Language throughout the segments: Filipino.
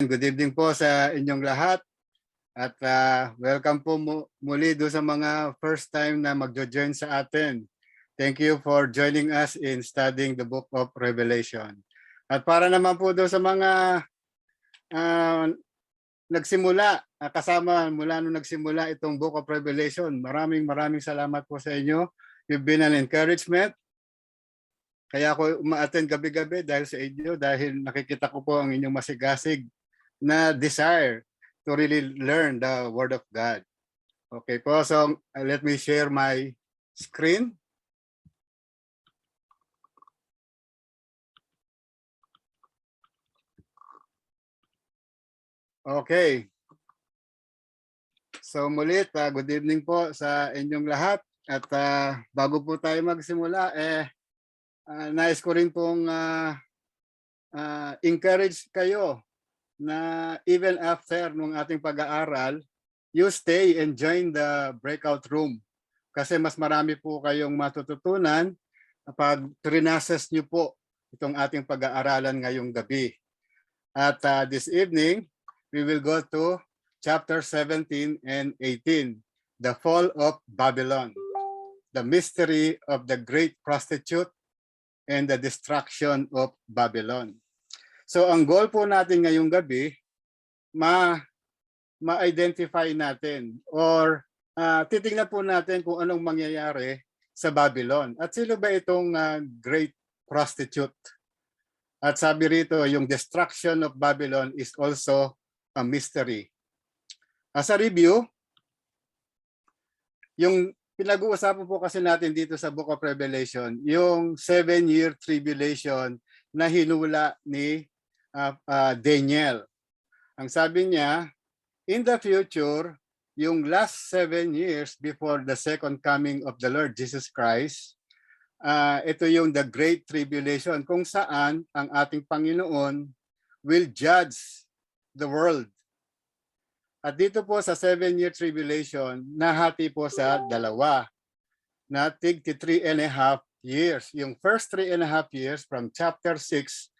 Good evening po sa inyong lahat at welcome po muli do sa mga first time na magjo-join sa atin. Thank you for joining us in studying the book of Revelation. At para naman po do sa mga nagsimula, kasama mula nung nagsimula itong book of Revelation, maraming salamat po sa inyo. You've been an encouragement. Kaya ako uma-attend gabi-gabi dahil sa inyo, dahil nakikita ko po ang inyong masigasig na desire to really learn the Word of God. Okay po, so let me share my screen. Okay. So mulit, good evening po sa inyong lahat. At bago po tayo magsimula, nais ko rin pong encourage kayo na even after nung ating pag-aaral, you stay and join the breakout room. Kasi mas marami po kayong matututunan pag trinasas nyo po itong ating pag-aaralan ngayong gabi. At this evening, we will go to chapter 17 and 18, the fall of Babylon, the mystery of the great prostitute and the destruction of Babylon. So ang goal po natin ngayong gabi, ma-identify natin or titingnan po natin kung anong mangyayari sa Babylon. At sino ba itong great prostitute? At sabi rito, yung destruction of Babylon is also a mystery. As a review, yung pinag-uusapan po kasi natin dito sa Book of Revelation, yung 7-year tribulation na hinula ni Daniel. Ang sabi niya, in the future, yung last 7 years before the second coming of the Lord Jesus Christ, ito yung the Great Tribulation kung saan ang ating Panginoon will judge the world. At dito po sa 7-year tribulation, nahati po sa dalawa, na tig 3.5 years. Yung first 3.5 years from chapter 6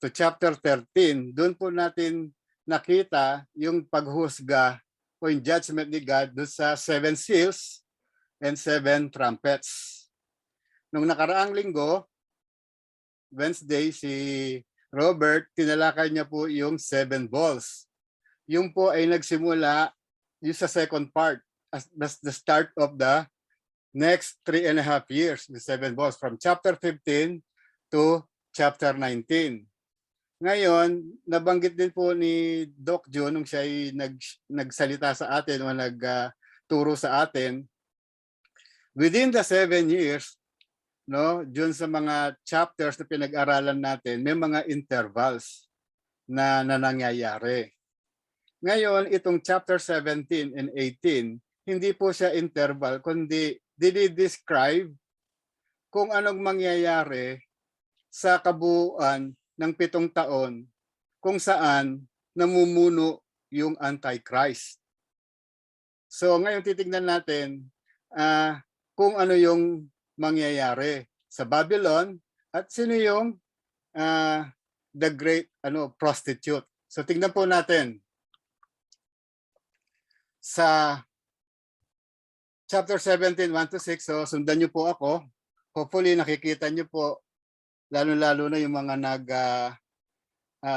to chapter 13, doon po natin nakita yung paghusga o yung judgment ni God doon sa 7 seals and 7 trumpets. Nung nakaraang linggo, Wednesday, si Robert, tinalakay niya po yung 7 balls. Yung po ay nagsimula yung sa second part, as the start of the next 3.5 years, the 7 balls, from chapter 15 to chapter 19. Ngayon, nabanggit din po ni Doc John nung siya ay nagsalita sa atin o nagturo sa atin, within the 7 years, no, dun sa mga chapters na pinag-aralan natin, may mga intervals na nangyayari. Ngayon, itong chapter 17 and 18, hindi po siya interval, kundi dinidescribe kung anong mangyayari sa kabuuan ng 7 taon kung saan namumuno yung Antichrist. So ngayon titignan natin kung ano yung mangyayari sa Babylon at sino yung the great prostitute. So tignan po natin sa chapter 17, 1 to 6. So sundan nyo po ako. Hopefully nakikita nyo po, lalo-lalo na yung mga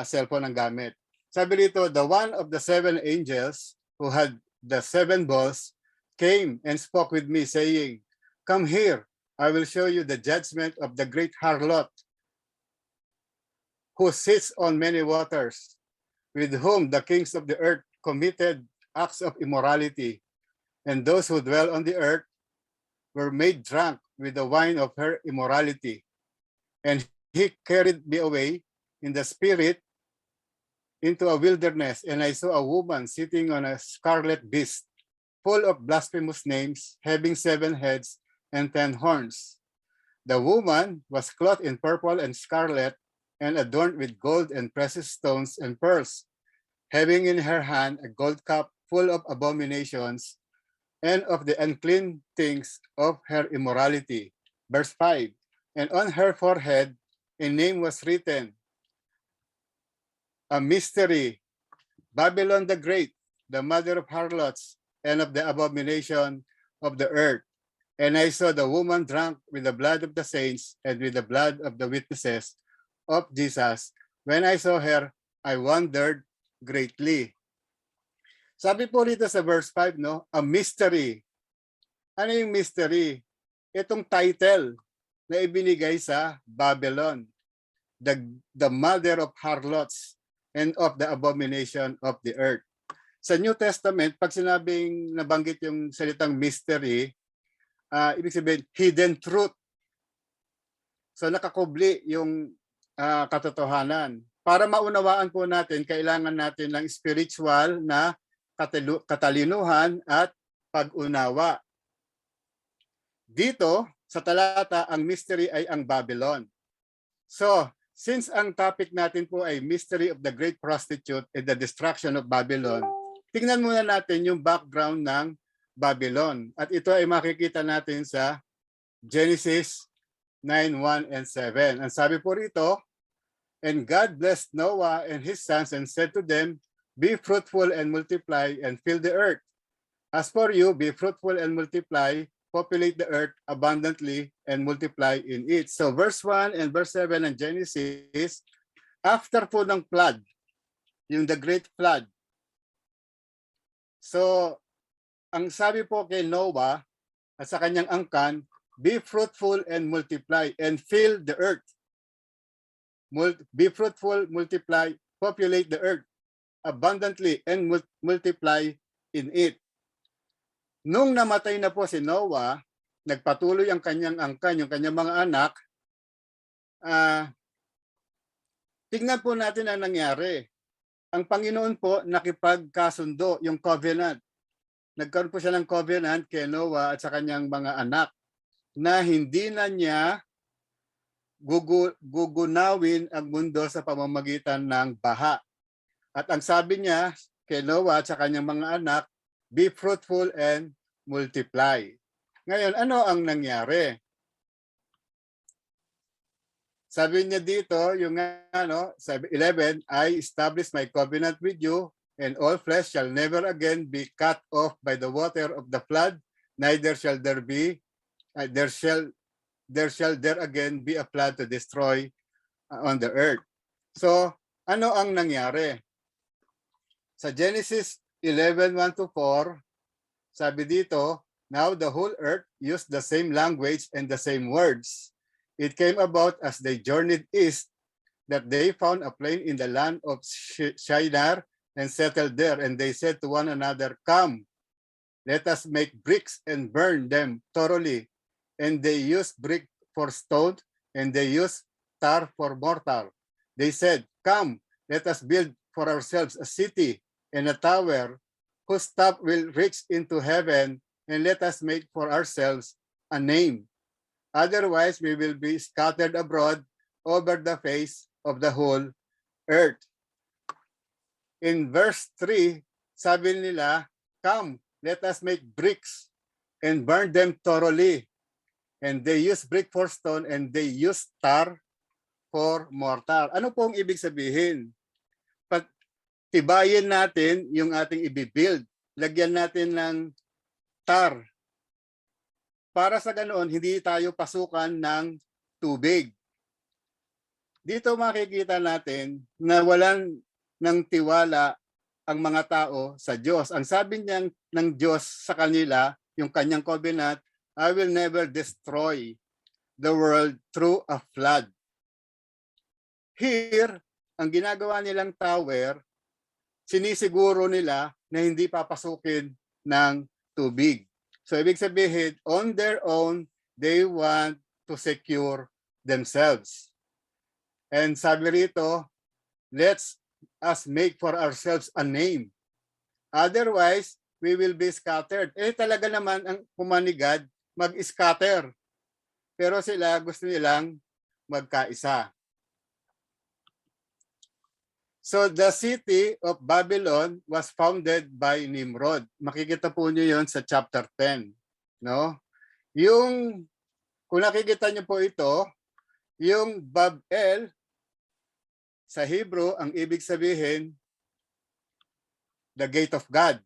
cellphone ang gamit. Sabi dito, the one of the 7 angels who had the 7 balls came and spoke with me, saying, come here, I will show you the judgment of the great harlot who sits on many waters, with whom the kings of the earth committed acts of immorality, and those who dwell on the earth were made drunk with the wine of her immorality. And he carried me away in the spirit into a wilderness, and I saw a woman sitting on a scarlet beast, full of blasphemous names, having 7 heads and 10 horns. The woman was clothed in purple and scarlet, and adorned with gold and precious stones and pearls, having in her hand a gold cup full of abominations and of the unclean things of her immorality. Verse 5, and on her forehead a name was written, a mystery, Babylon the Great, the mother of harlots and of the abomination of the earth. And I saw the woman drunk with the blood of the saints and with the blood of the witnesses of Jesus. When I saw her, I wondered greatly. Sabi po rito sa verse 5, no, a mystery. Ano yung mystery? Itong title na ibinigay sa Babylon, the mother of harlots and of the abomination of the earth. Sa New Testament, pag sinabing nabanggit yung salitang mystery, ibig sabihin hidden truth. So nakakubli yung katotohanan. Para maunawaan po natin, kailangan natin ng spiritual na katalinuhan at pag-unawa. Dito, sa talata, ang mystery ay ang Babylon. So, since ang topic natin po ay mystery of the great prostitute and the destruction of Babylon, tingnan muna natin yung background ng Babylon. At ito ay makikita natin sa Genesis 9:1 and 7. Ang sabi po rito, and God blessed Noah and his sons and said to them, be fruitful and multiply and fill the earth. As for you, be fruitful and multiply, populate the earth abundantly and multiply in it. So verse 1 and verse 7 ng Genesis, after po ng flood, yung the great flood. So ang sabi po kay Noah at sa kanyang angkan, be fruitful and multiply and fill the earth. Be fruitful, multiply, populate the earth abundantly and multiply in it. Nung namatay na po si Noah, nagpatuloy ang kanyang angkan, yung kanyang mga anak, tignan po natin ang nangyari. Ang Panginoon po nakipagkasundo, yung covenant. Nagkaroon po siya ng covenant kay Noah at sa kanyang mga anak na hindi na niya gugunawin ang mundo sa pamamagitan ng baha. At ang sabi niya kay Noah at sa kanyang mga anak, be fruitful and multiply. Ngayon, ano ang nangyari? Sabi niya dito, yung sabi 11, I establish my covenant with you, and all flesh shall never again be cut off by the water of the flood, neither shall there again be a flood to destroy on the earth. So, ano ang nangyari? Sa Genesis 11:1-4, sabi dito, now the whole earth used the same language and the same words. It came about as they journeyed east that they found a plain in the land of Shinar and settled there. And they said to one another, come, let us make bricks and burn them thoroughly. And they used brick for stone and they used tar for mortar. They said, come, let us build for ourselves a city and a tower whose top will reach into heaven, and let us make for ourselves a name. Otherwise, we will be scattered abroad over the face of the whole earth. In verse 3, sabi nila, come, let us make bricks and burn them thoroughly. And they use brick for stone and they use tar for mortar. Ano pong ibig sabihin? Tibayin natin yung ating i-build. Lagyan natin ng tar. Para sa ganoon, hindi tayo pasukan ng tubig. Dito makikita natin na walang ng tiwala ang mga tao sa Diyos. Ang sabi niya ng Diyos sa kanila, yung kanyang covenant, I will never destroy the world through a flood. Here, ang ginagawa nilang tower, sinisiguro nila na hindi papasukin ng tubig. So ibig sabihin, on their own, they want to secure themselves. And sabi rito, let's us make for ourselves a name. Otherwise, we will be scattered. Talaga naman ang pumanigad, mag-scatter. Pero sila gusto nilang magkaisa. So the city of Babylon was founded by Nimrod. Makikita po niyo 'yon sa chapter 10, no? Yung kung nakikita niyo po ito, yung Babel sa Hebrew ang ibig sabihin the gate of God.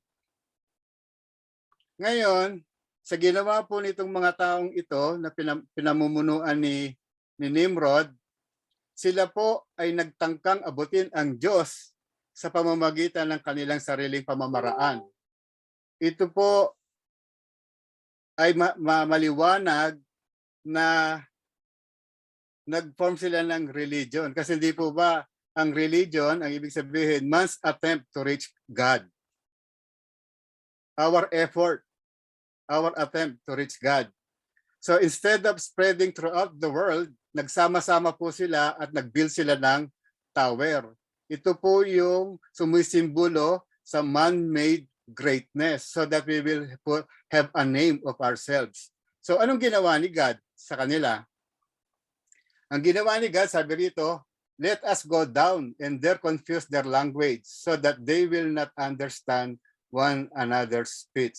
Ngayon, sa ginawa po nitong mga taong ito na pinamumunuan ni Nimrod, sila po ay nagtangkang abutin ang Diyos sa pamamagitan ng kanilang sariling pamamaraan. Ito po ay maliwanag na nag-form sila ng religion. Kasi hindi po ba ang religion, ang ibig sabihin, man's attempt to reach God. Our effort, our attempt to reach God. So instead of spreading throughout the world, nagsama-sama po sila at nag-build sila ng tower. Ito po yung sumisimbolo sa man-made greatness so that we will have a name of ourselves. So anong ginawa ni God sa kanila? Ang ginawa ni God, sabi rito, let us go down and there confuse their language so that they will not understand one another's speech.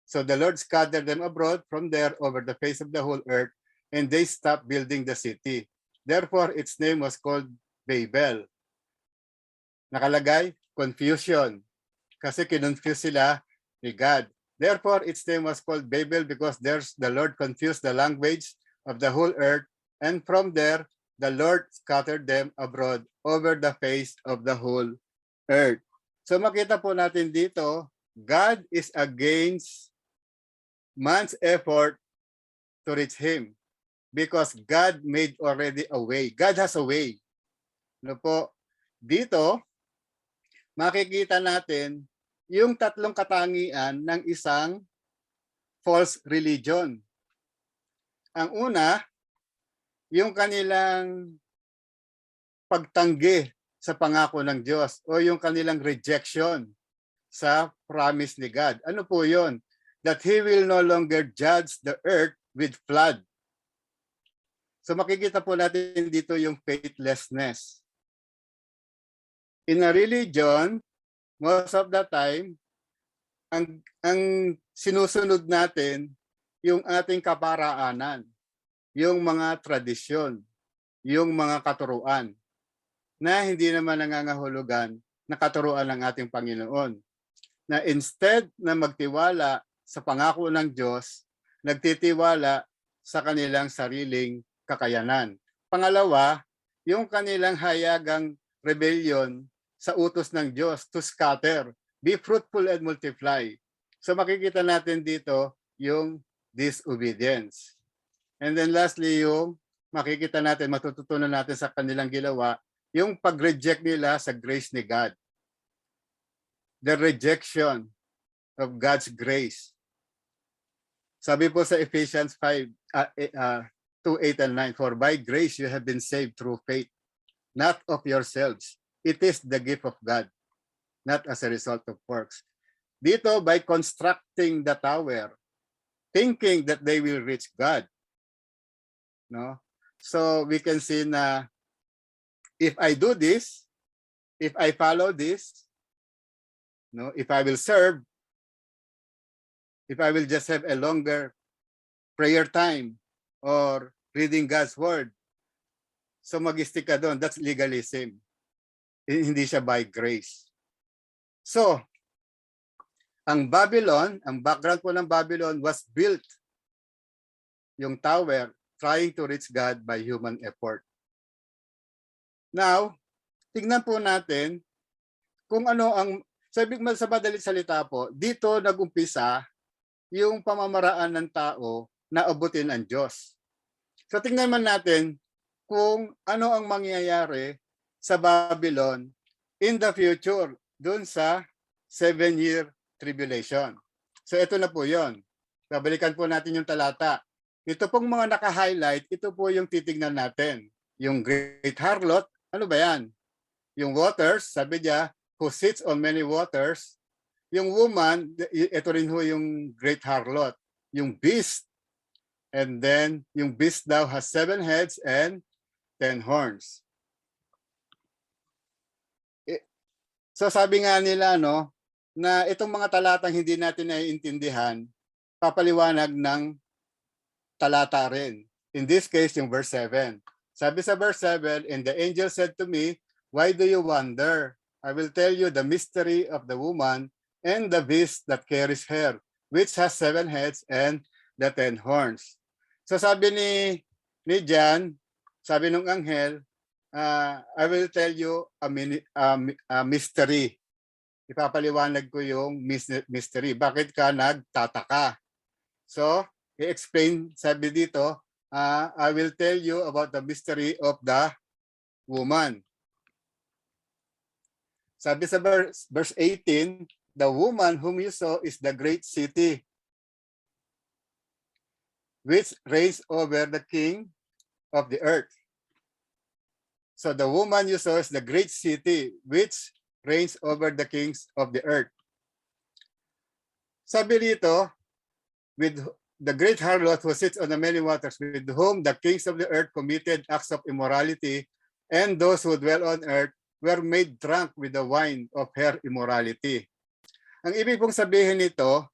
So the Lord scattered them abroad from there over the face of the whole earth, and they stopped building the city. Therefore, its name was called Babel. Nakalagay, confusion. Kasi kinonfuse sila ni God. Therefore, its name was called Babel because there's the Lord confused the language of the whole earth, and from there, the Lord scattered them abroad over the face of the whole earth. So makita po natin dito, God is against man's effort to reach Him because God made already a way. God has a way. Ano po? Dito, makikita natin yung tatlong katangian ng isang false religion. Ang una, yung kanilang pagtanggi sa pangako ng Diyos o yung kanilang rejection sa promise ni God. Ano po yun? That He will no longer judge the earth with flood. So makikita po natin dito yung faithlessness. In a religion, most of the time, ang sinusunod natin yung ating kaparaanan, yung mga tradisyon, yung mga katuruan na hindi naman nangangahulugan na katuruan ng ating Panginoon. Na instead na magtiwala sa pangako ng Diyos, nagtitiwala sa kanilang sariling kakayanan. Pangalawa, yung kanilang hayagang rebellion sa utos ng Diyos to scatter, be fruitful and multiply. So makikita natin dito yung disobedience. And then lastly, yung makikita natin, matututunan natin sa kanilang ginawa, yung pag-reject nila sa grace ni God. The rejection of God's grace. Sabi po sa Ephesians 2:8 and 9, for by grace you have been saved through faith, not of yourselves. It is the gift of God, not as a result of works. Dito, by constructing the tower, thinking that they will reach God. No? So we can see na if I do this, if I follow this, no, if I will serve, if I will just have a longer prayer time or reading God's word, so mag-stick ka doon, that's legalism. Hindi siya by grace. So, ang Babylon, ang background po ng Babylon was built, yung tower, trying to reach God by human effort. Now, tignan po natin kung ano ang, sa madaling salita po, dito nag-umpisa yung pamamaraan ng tao na abutin ang Diyos. So tingnan man natin kung ano ang mangyayari sa Babylon in the future dun sa 7-year tribulation. So ito na po yon. Babalikan po natin yung talata. Ito pong mga naka-highlight, ito po yung titignan natin. Yung great harlot, ano ba yan? Yung waters, sabi niya, who sits on many waters. Yung woman, ito rin ho yung great harlot. Yung beast, and then yung beast daw has 7 heads and 10 horns. So sabi nga nila, no, na itong mga talatang hindi natin naiintindihan, papaliwanag ng talata rin. In this case, yung verse 7. Sabi sa verse 7, and the angel said to me, why do you wonder? I will tell you the mystery of the woman and the beast that carries her, which has 7 heads and the 10 horns. So sabi ni John, sabi ng anghel, I will tell you a mystery. Ipapaliwanag ko yung mystery. Bakit ka nagtataka? So, i-explain, sabi dito, I will tell you about the mystery of the woman. Sabi sa verse 18, the woman whom you saw is the great city, which reigns over the king of the earth. So the woman you saw is the great city, which reigns over the kings of the earth. Sabi dito, with the great harlot who sits on the many waters, with whom the kings of the earth committed acts of immorality, and those who dwell on earth were made drunk with the wine of her immorality. Ang ibig pong sabihin nito,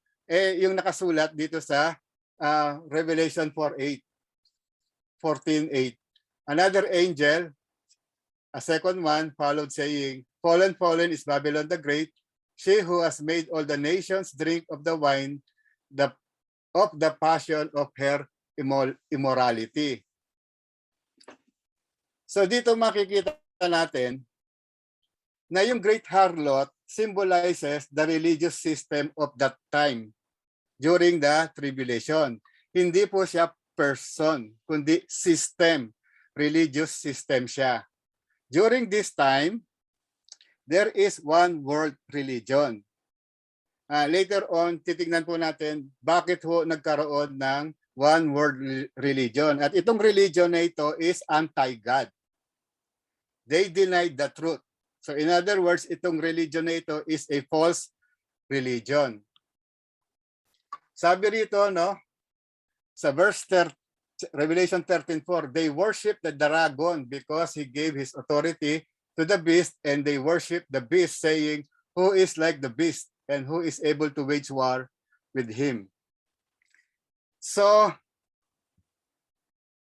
yung nakasulat dito sa Revelation 14:8. Another angel, a second one, followed saying, fallen, fallen is Babylon the Great, she who has made all the nations drink of the wine of the passion of her immorality. So dito makikita natin na yung great harlot symbolizes the religious system of that time during the tribulation. Hindi po siya person, kundi system, religious system siya. During this time, there is one world religion. Later on, titingnan po natin bakit ho nagkaroon ng one world religion. At itong religion na ito is anti-God. They denied the truth. So in other words, itong religion na ito is a false religion. Sabi rito, no, sa Revelation 13:4, they worship the dragon because he gave his authority to the beast, and they worship the beast, saying, who is like the beast and who is able to wage war with him. So,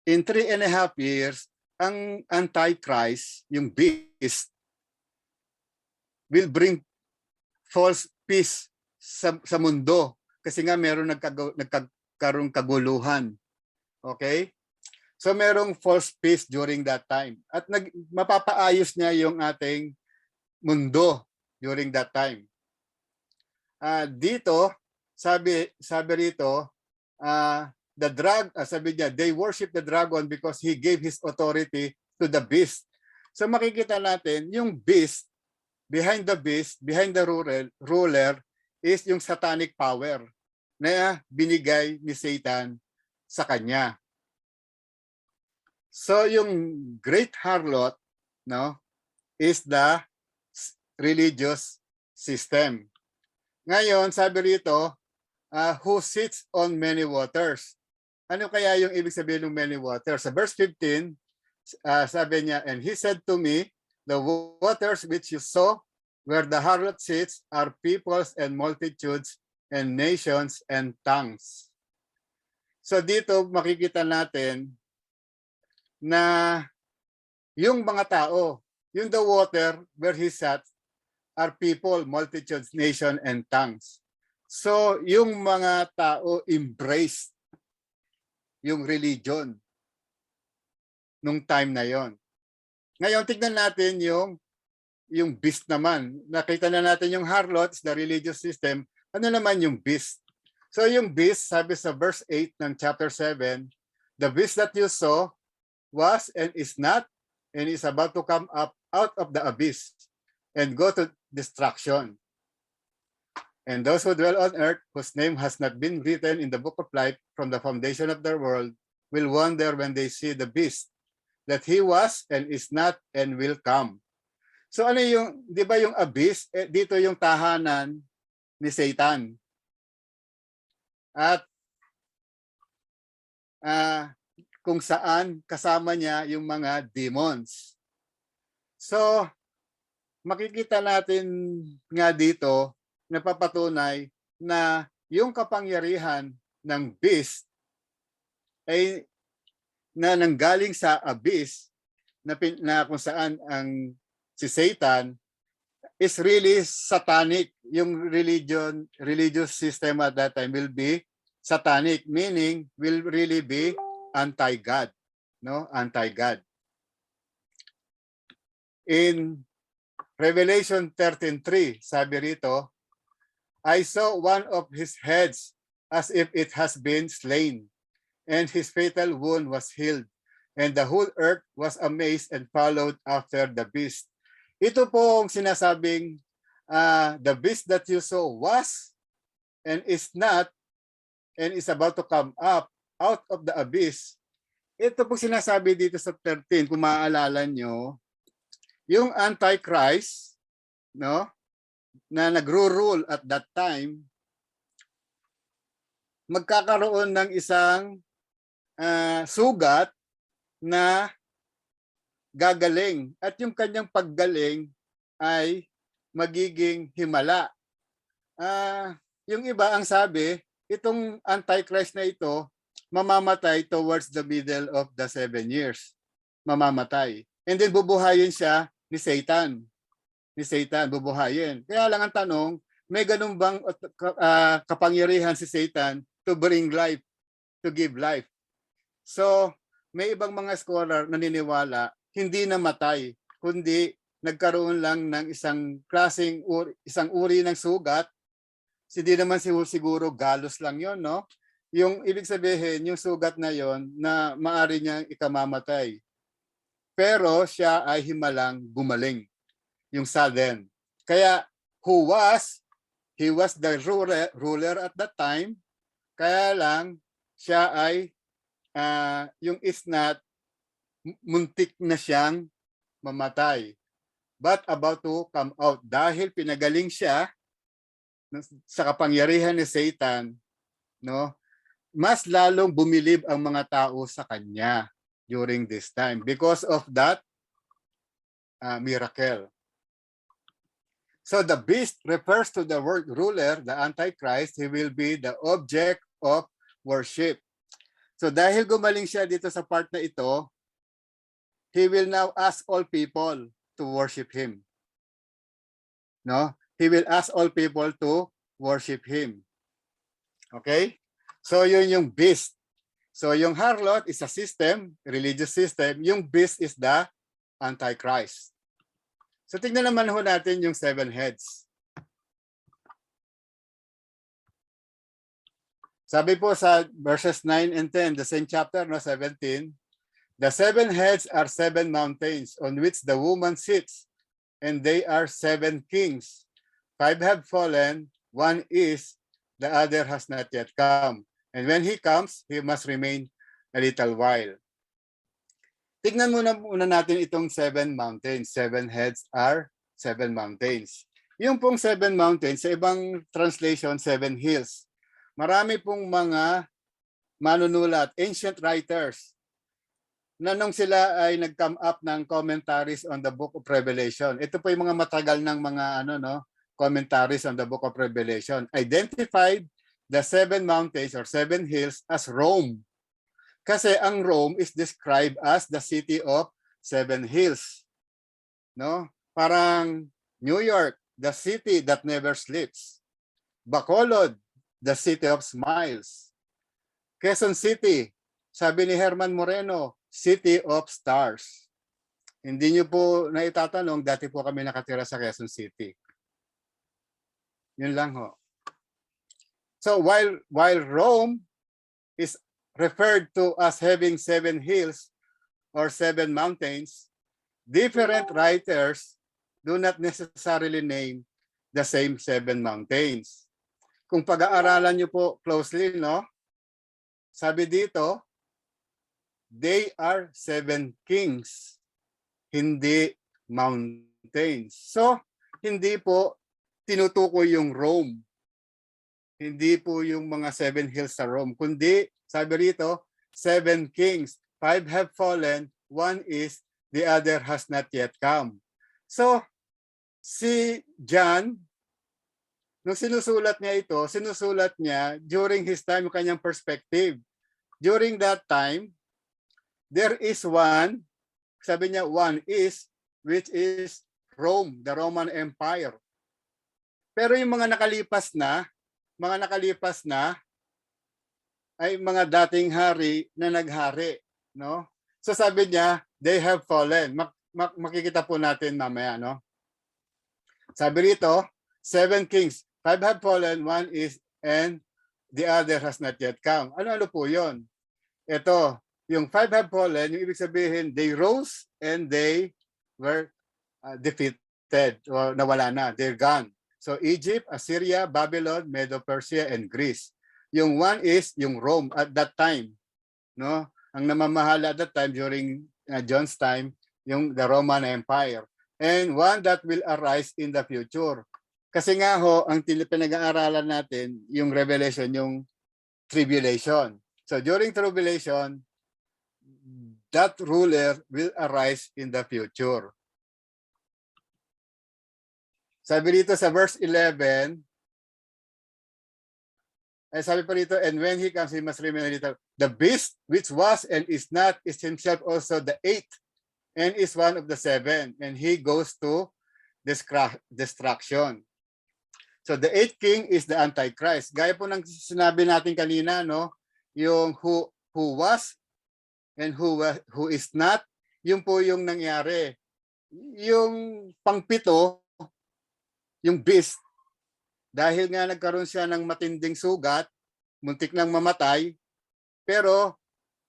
in 3.5 years, ang Antichrist, yung beast, will bring false peace sa mundo kasi nga meron nagkaroon kaguluhan. Okay? So merong false peace during that time. At mapapaayos niya yung ating mundo during that time. Dito, sabi rito, sabi niya, they worship the dragon because he gave his authority to the beast. So makikita natin, yung beast, behind the ruler is yung satanic power na binigay ni Satan sa kanya. So yung great harlot, no, is the religious system. Ngayon, sabi rito, who sits on many waters. Ano kaya yung ibig sabihin ng many waters? Sa verse 15, sabi niya, and he said to me, the waters which you saw where the harlot sits are peoples and multitudes and nations and tongues. So dito makikita natin na yung mga tao, yung the water where he sat are people, multitudes, nation, and tongues. So yung mga tao embraced yung religion nung time na yon. Ngayon, tignan natin yung beast naman. Nakita na natin yung harlot, the religious system. Ano naman yung beast? So yung beast, sabi sa verse 8 ng chapter 7, the beast that you saw was and is not and is about to come up out of the abyss and go to destruction. And those who dwell on earth, whose name has not been written in the book of life from the foundation of the world, will wonder when they see the beast, that he was and is not and will come. So ano yung, di ba yung abyss, dito yung tahanan ni Satan. At kung saan kasama niya yung mga demons. So makikita natin nga dito, napapatunay na yung kapangyarihan ng beast ay na nanggaling sa abyss na kung saan ang si Satan is really satanic. Yung religious system at that time will be satanic, meaning will really be anti-God, no? Anti-God. In Revelation 13:3, sabi rito, I saw one of his heads as if it has been slain, and his fatal wound was healed, and the whole earth was amazed and followed after the beast. Ito po ang sinasabing the beast that you saw was and is not and is about to come up out of the abyss. Ito po sinasabi dito sa 13, kung maaalala nyo, yung Antichrist, no, na nagro-rule at that time, magkakaroon ng isang sugat na gagaling. At yung kanyang paggaling ay magiging himala. Yung iba ang sabi, itong Antichrist na ito, mamamatay towards the middle of the 7 years. Mamamatay. And then bubuhayin siya ni Satan. Ni Satan, bubuhayin. Kaya lang ang tanong, may ganun bang kapangyarihan si Satan to bring life, to give life? So, may ibang mga scholar na naniniwala, hindi namatay, kundi nagkaroon lang ng isang klaseng isang uri ng sugat. Hindi naman siguro galos lang yon, no? Yung ibig sabihin, yung sugat na yon na maari niyang ikamamatay. Pero siya ay himalang gumaling, yung sudden. Kaya he was the ruler at that time. Kaya lang siya ay yung isnat, muntik na siyang mamatay. But about to come out. Dahil pinagaling siya sa kapangyarihan ni Satan, no? Mas lalong bumilib ang mga tao sa kanya during this time because of that miracle. So the beast refers to the word ruler, the Antichrist. He will be the object of worship. So dahil gumaling siya dito sa part na ito, he will now ask all people to worship him. No? He will ask all people to worship him. Okay? So yun yung beast. So yung harlot is a system, religious system. Yung beast is the Antichrist. So tingnan naman ho natin yung 7 heads. Sabi po sa verses 9 and 10, the same chapter, no, 17, the 7 heads are 7 mountains on which the woman sits, and they are 7 kings. 5 have fallen, 1 is, the other has not yet come. And when he comes, he must remain a little while. Tignan muna natin itong 7 mountains. 7 heads are 7 mountains. Yung pong 7 mountains, sa ibang translation, 7 hills. Marami pong mga manunulat, ancient writers, na nung sila ay nag-come up ng commentaries on the Book of Revelation. Ito po yung mga matagal ng mga commentaries on the Book of Revelation. Identified the 7 mountains or 7 hills as Rome. Kasi ang Rome is described as the city of 7 hills. No? Parang New York, the city that never sleeps. Bacolod, the city of smiles. Quezon City, sabi ni Herman Moreno, city of stars. Hindi niyo po na itatanong, dati po kami nakatira sa Quezon City. Yun lang ho. So while Rome is referred to as having 7 hills or 7 mountains, different writers do not necessarily name the same 7 mountains. Kung pag-aaralan niyo po closely, no? Sabi dito, they are 7 kings, hindi mountains. So, hindi po tinutukoy yung Rome. Hindi po yung mga 7 hills sa Rome, kundi sabi rito, 7 kings, 5 have fallen, 1 is, the other has not yet come. So, si John, nung sinusulat niya ito, sinusulat niya during his time, yung kanyang perspective. During that time, there is one, sabi niya, 1 is, which is Rome, the Roman Empire. Pero yung mga nakalipas na ay mga dating hari na naghari, no? So sabi niya, they have fallen. Makikita po natin mamaya, no? Sabi rito, 7 kings, 5 have fallen, 1 is, and the other has not yet come. Ano po yun? Ito, yung 5 have fallen, yung ibig sabihin, they rose and they were defeated or nawala na. They're gone. So Egypt, Assyria, Babylon, Medo-Persia, and Greece. Yung 1 is yung Rome at that time. No? Ang namamahala at that time during John's time, yung the Roman Empire. And one that will arise in the future. Kasi nga ho, ang pinag-aaralan natin, yung Revelation, yung tribulation. So during tribulation, that ruler will arise in the future. Sabi dito sa verse 11, sabi pa dito, and when he comes, he must remember dito, the beast which was and is not is himself also the 8th and is one of the 7, and he goes to destruction. So the 8th king is the Antichrist. Gaya po ng sinabi natin kanina, no? Yung who was and who is not, yun po yung nangyari. Yung pangpito, yung beast, dahil nga nagkaroon siya ng matinding sugat, muntik nang mamatay, pero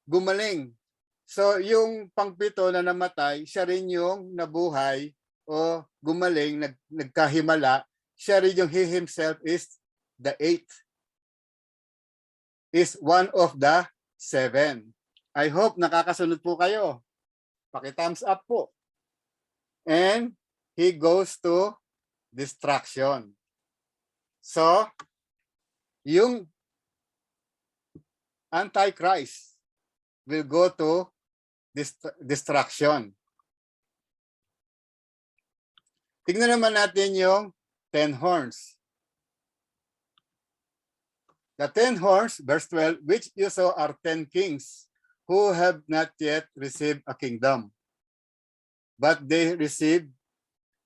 gumaling. So yung pangpito na namatay, siya rin yung nabuhay o gumaling, nagkahimala, siya rin yung he himself is the 8th. Is one of the 7. I hope nakakasunod po kayo. Paki-thumbs up po. And he goes to destruction. So, yung Antichrist will go to destruction. Tingnan naman natin yung 10 horns. The 10 horns, verse 12, which you saw are 10 kings who have not yet received a kingdom, but they received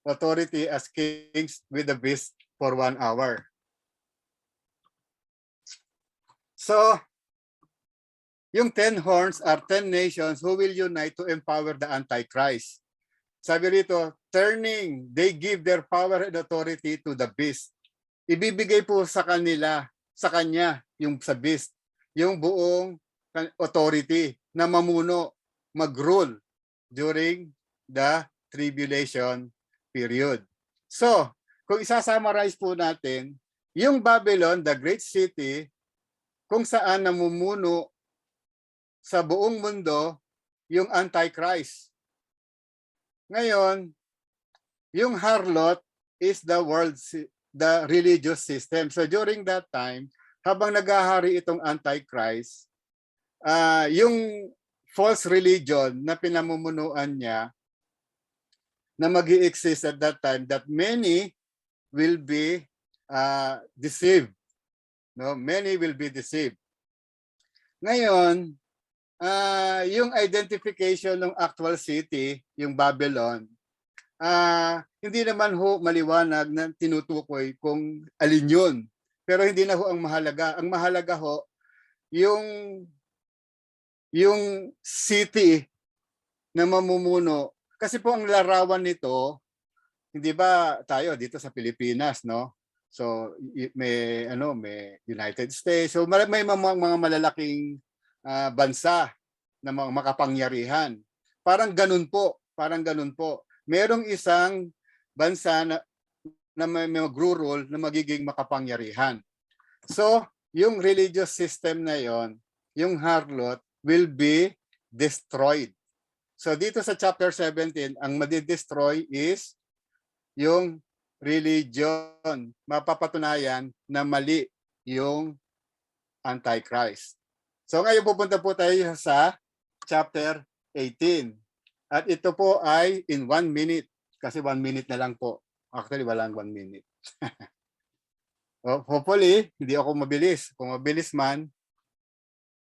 authority as kings with the beast for 1 hour. So, yung 10 horns are 10 nations who will unite to empower the Antichrist. Sabi rito, turning, they give their power and authority to the beast. Ibibigay po sa kanya, yung sa beast, yung buong authority na mamuno, mag-rule during the tribulation period. So, kung isa-summarize po natin, yung Babylon, the great city, kung saan namumuno sa buong mundo, yung Antichrist. Ngayon, yung harlot is the religious system. So during that time, habang naghahari itong Antichrist, yung false religion na pinamumunuan niya na mag-i-exist at that time, that many will be deceived. No, many will be deceived. Ngayon, yung identification ng actual city, yung Babylon, hindi naman ho maliwanag na tinutukoy kung alin yun. Pero hindi na ho ang mahalaga. Ang mahalaga ho, yung city na mamumuno. Kasi po ang larawan nito, hindi ba tayo dito sa Pilipinas, no? So may United States. So may mga malalaking bansa na mga makapangyarihan. Parang ganun po. Merong isang bansa na may mag-rule na magiging makapangyarihan. So, yung religious system na yon, yung harlot, will be destroyed. So, dito sa chapter 17, ang madi-destroy is yung religion. Mapapatunayan na mali yung Antichrist. So, ngayon pupunta po tayo sa chapter 18. At ito po ay in 1 minute. Kasi 1 minute na lang po. Actually, walang 1 minute. Hopefully, hindi ako mabilis. Kung mabilis man,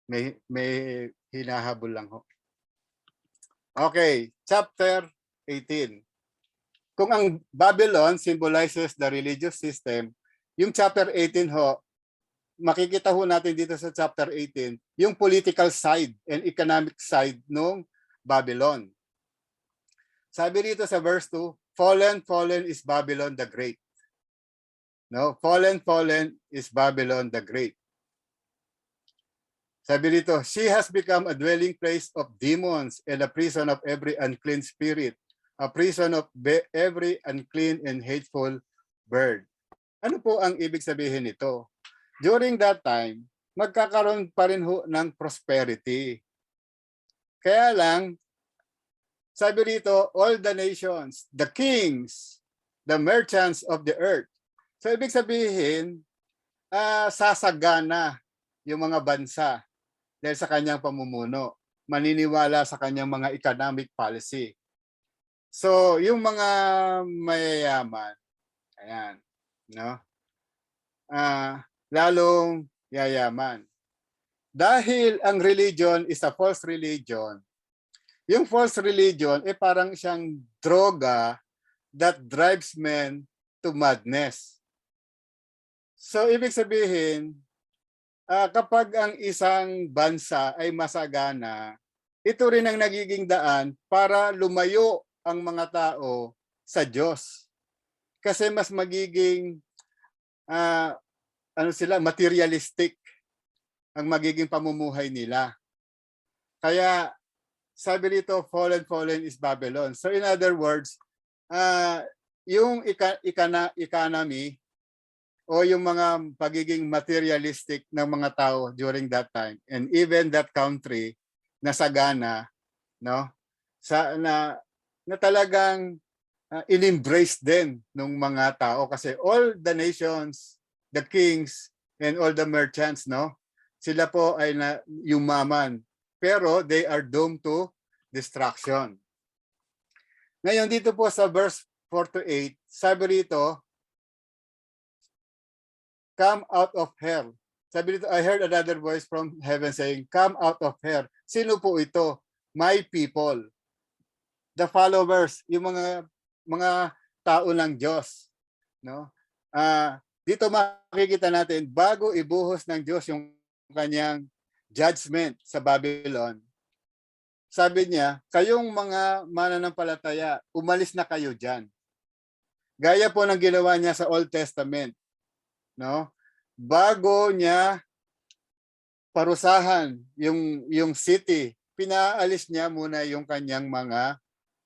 may hinahabol lang ho. Okay, chapter 18. kung ang Babylon symbolizes the religious system, yung chapter 18 ho, makikita ho natin dito sa chapter 18, yung political side and economic side ng Babylon. Sabi dito sa verse 2, fallen, fallen is Babylon the Great. No, fallen, fallen is Babylon the Great. Sabi dito, she has become a dwelling place of demons and a prison of every unclean spirit, a prison of every unclean and hateful bird. Ano po ang ibig sabihin nito? During that time, magkakaroon pa rin ho ng prosperity. Kaya lang, sabi dito, all the nations, the kings, the merchants of the earth. So ibig sabihin, sasagana yung mga bansa dahil sa kanyang pamumuno, maniniwala sa kanyang mga economic policy. So, yung mga mayayaman, ayan, no? Lalong yayaman. Dahil ang religion is a false religion, yung false religion parang siyang droga that drives men to madness. So, ibig sabihin, kapag ang isang bansa ay masagana, ito rin ang nagiging daan para lumayo ang mga tao sa Diyos. Kasi mas magiging materialistic ang magiging pamumuhay nila. Kaya sabi dito, fallen, fallen is Babylon. So in other words, yung economy o yung mga pagiging materialistic ng mga tao during that time and even that country na sagana, no, na talagang in-embrace din ng mga tao kasi all the nations, the kings and all the merchants, no, sila po ay yumaman pero they are doomed to destruction. Ngayon dito po sa verse 4 to 8, sabi rito, come out of her. Sabi dito, I heard another voice from heaven saying, come out of her. Sino po ito? My people. The followers, yung mga tao ng Diyos. No? Dito makikita natin, bago ibuhos ng Diyos yung kanyang judgment sa Babylon, sabi niya, kayong mga mananampalataya, umalis na kayo dyan. Gaya po ng ginawa niya sa Old Testament. No? Bago niya parusahan yung city, pinaalis niya muna yung kanyang mga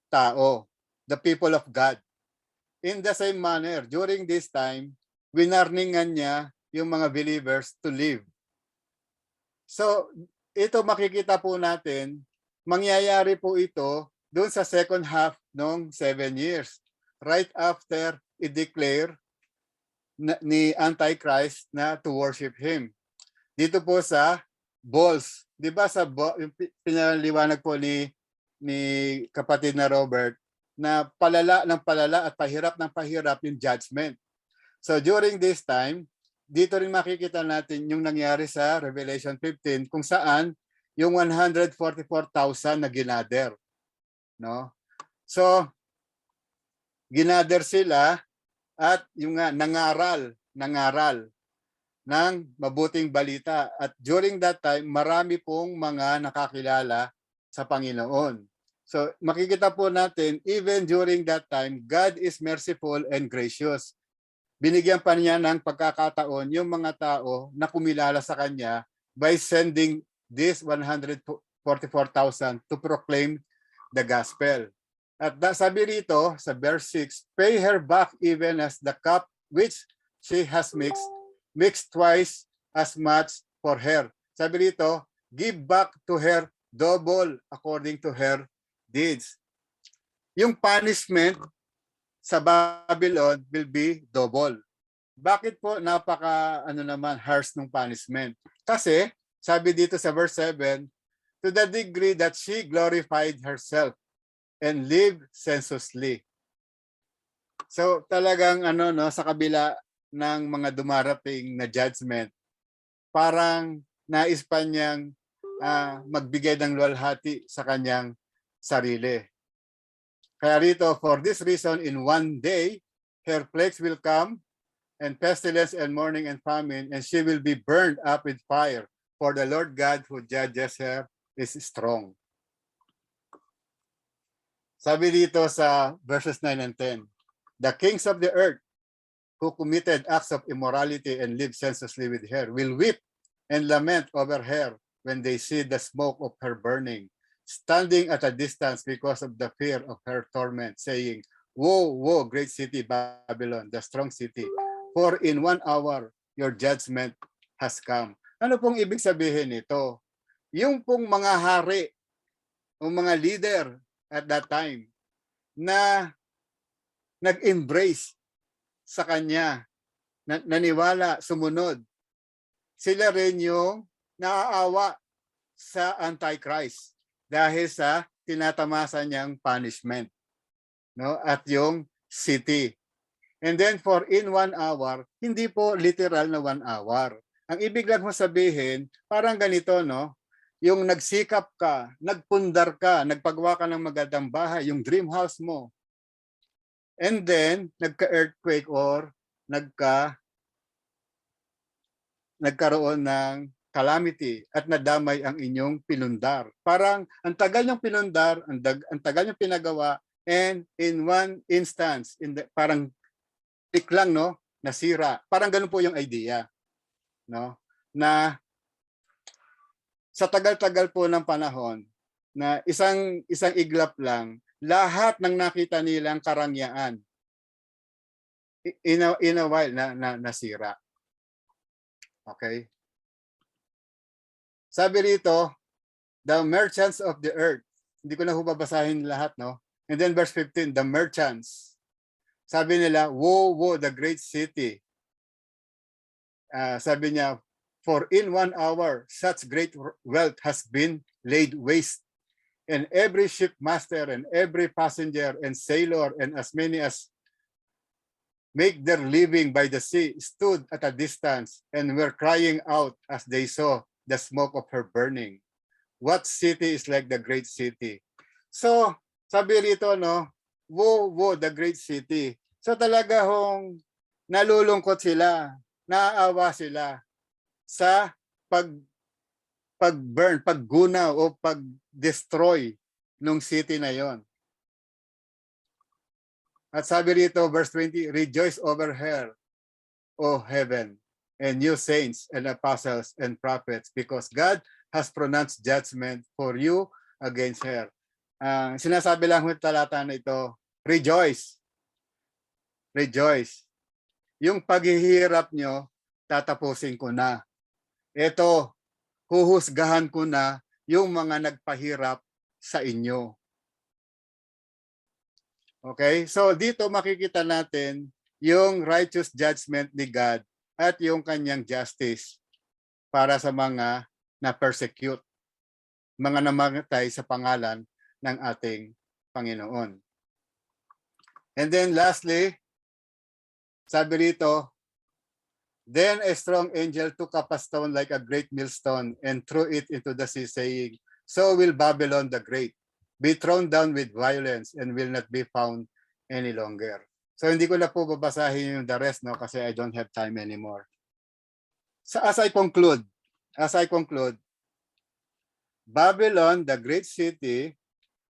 tao, the people of God. In the same manner, during this time, winarningan niya yung mga believers to live. So, ito makikita po natin, mangyayari po ito doon sa second half ng 7 years. Right after i-declare ni Antichrist na to worship him. Dito po sa bowls. Di ba sa pinaliwanag po ni kapatid na Robert na palala ng palala at pahirap ng pahirap yung judgment. So during this time, dito rin makikita natin yung nangyari sa Revelation 15 kung saan yung 144,000 na ginader. No? So, ginader sila at yung nangaral ng mabuting balita. At during that time, marami pong mga nakakilala sa Panginoon. So makikita po natin, even during that time, God is merciful and gracious. Binigyan pa niya ng pagkakataon yung mga tao na kumilala sa Kanya by sending this 144,000 to proclaim the gospel. At sabi rito sa verse 6, pay her back even as the cup which she has mixed twice as much for her. Sabi rito, give back to her double according to her deeds. Yung punishment sa Babylon will be double. Bakit po harsh ng punishment? Kasi sabi dito sa verse 7, to the degree that she glorified herself and lived sensuously. So talagang sa kabila ng mga dumarating na judgment, parang nais pa niyang magbigay ng luwalhati sa kanyang sarili. Kaya rito, for this reason, in one day, her plagues will come, and pestilence and mourning and famine, and she will be burned up with fire. For the Lord God who judges her is strong. Sabi dito sa verses 9 and 10, the kings of the earth who committed acts of immorality and lived senselessly with her will weep and lament over her when they see the smoke of her burning, standing at a distance because of the fear of her torment, saying, woe, woe, great city Babylon, the strong city, for in 1 hour your judgment has come. Ano pong ibig sabihin nito? Yung pong mga hari o mga leader at that time na nag-embrace sa kanya, naniwala, sumunod, sila rin yung naaawa sa Antichrist dahil sa tinatamasa niyang punishment, no? At yung city. And then for in 1 hour, hindi po literal na 1 hour. Ang ibig lang mo sabihin, parang ganito, no? Yung nagsikap ka, nagpundar ka, nagpagawa ka ng magandang bahay, yung dream house mo. And then, nagka-earthquake or nagkaroon ng calamity at nadamay ang inyong pinundar. Parang ang tagal niyong pinundar, ang tagal niyong pinagawa, and in one instance, parang click lang, no, nasira. Parang ganun po yung idea, no, na sa tagal-tagal po ng panahon na isang iglap lang, lahat ng nakita nilang karangyaan in a while nasira. Okay? Sabi rito, the merchants of the earth. Hindi ko na babasahin lahat, no? And then verse 15, the merchants. Sabi nila, woe, woe, the great city. Sabi niya, for in 1 hour, such great wealth has been laid waste. And every shipmaster and every passenger and sailor and as many as make their living by the sea stood at a distance and were crying out as they saw the smoke of her burning. What city is like the great city? So, sabi rito, no, woe, woe, the great city. So talaga hong nalulungkot sila, naaawa sila sa pag-burn, paggunaw o pag-destroy ng city na yon. At sabi rito, verse 20, rejoice over her, O heaven, and you saints and apostles and prophets, because God has pronounced judgment for you against her. Sinasabi lang ng talata na ito, rejoice. Rejoice. Yung paghihirap nyo, tatapusin ko na. Ito, huhusgahan ko na yung mga nagpahirap sa inyo. Okay? So dito makikita natin yung righteous judgment ni God at yung kanyang justice para sa mga na-persecute, mga namatay sa pangalan ng ating Panginoon. And then lastly, sabi rito, then a strong angel took up a stone like a great millstone and threw it into the sea, saying, so will Babylon the Great be thrown down with violence and will not be found any longer. So hindi ko na po babasahin yung the rest, no, kasi I don't have time anymore. So as I conclude, Babylon, the great city,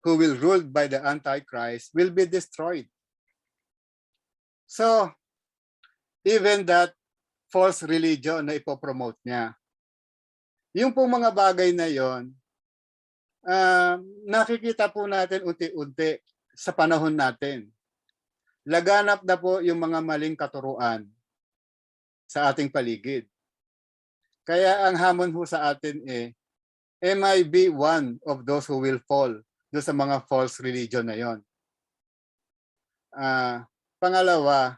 who will rule by the Antichrist, will be destroyed. So, even that false religion na ipopromote niya, yung po mga bagay na yon, nakikita po natin unti-unti sa panahon natin. Laganap na po yung mga maling katuruan sa ating paligid. Kaya ang hamon po sa atin am I be one of those who will fall do sa mga false religion na yon? Pangalawa,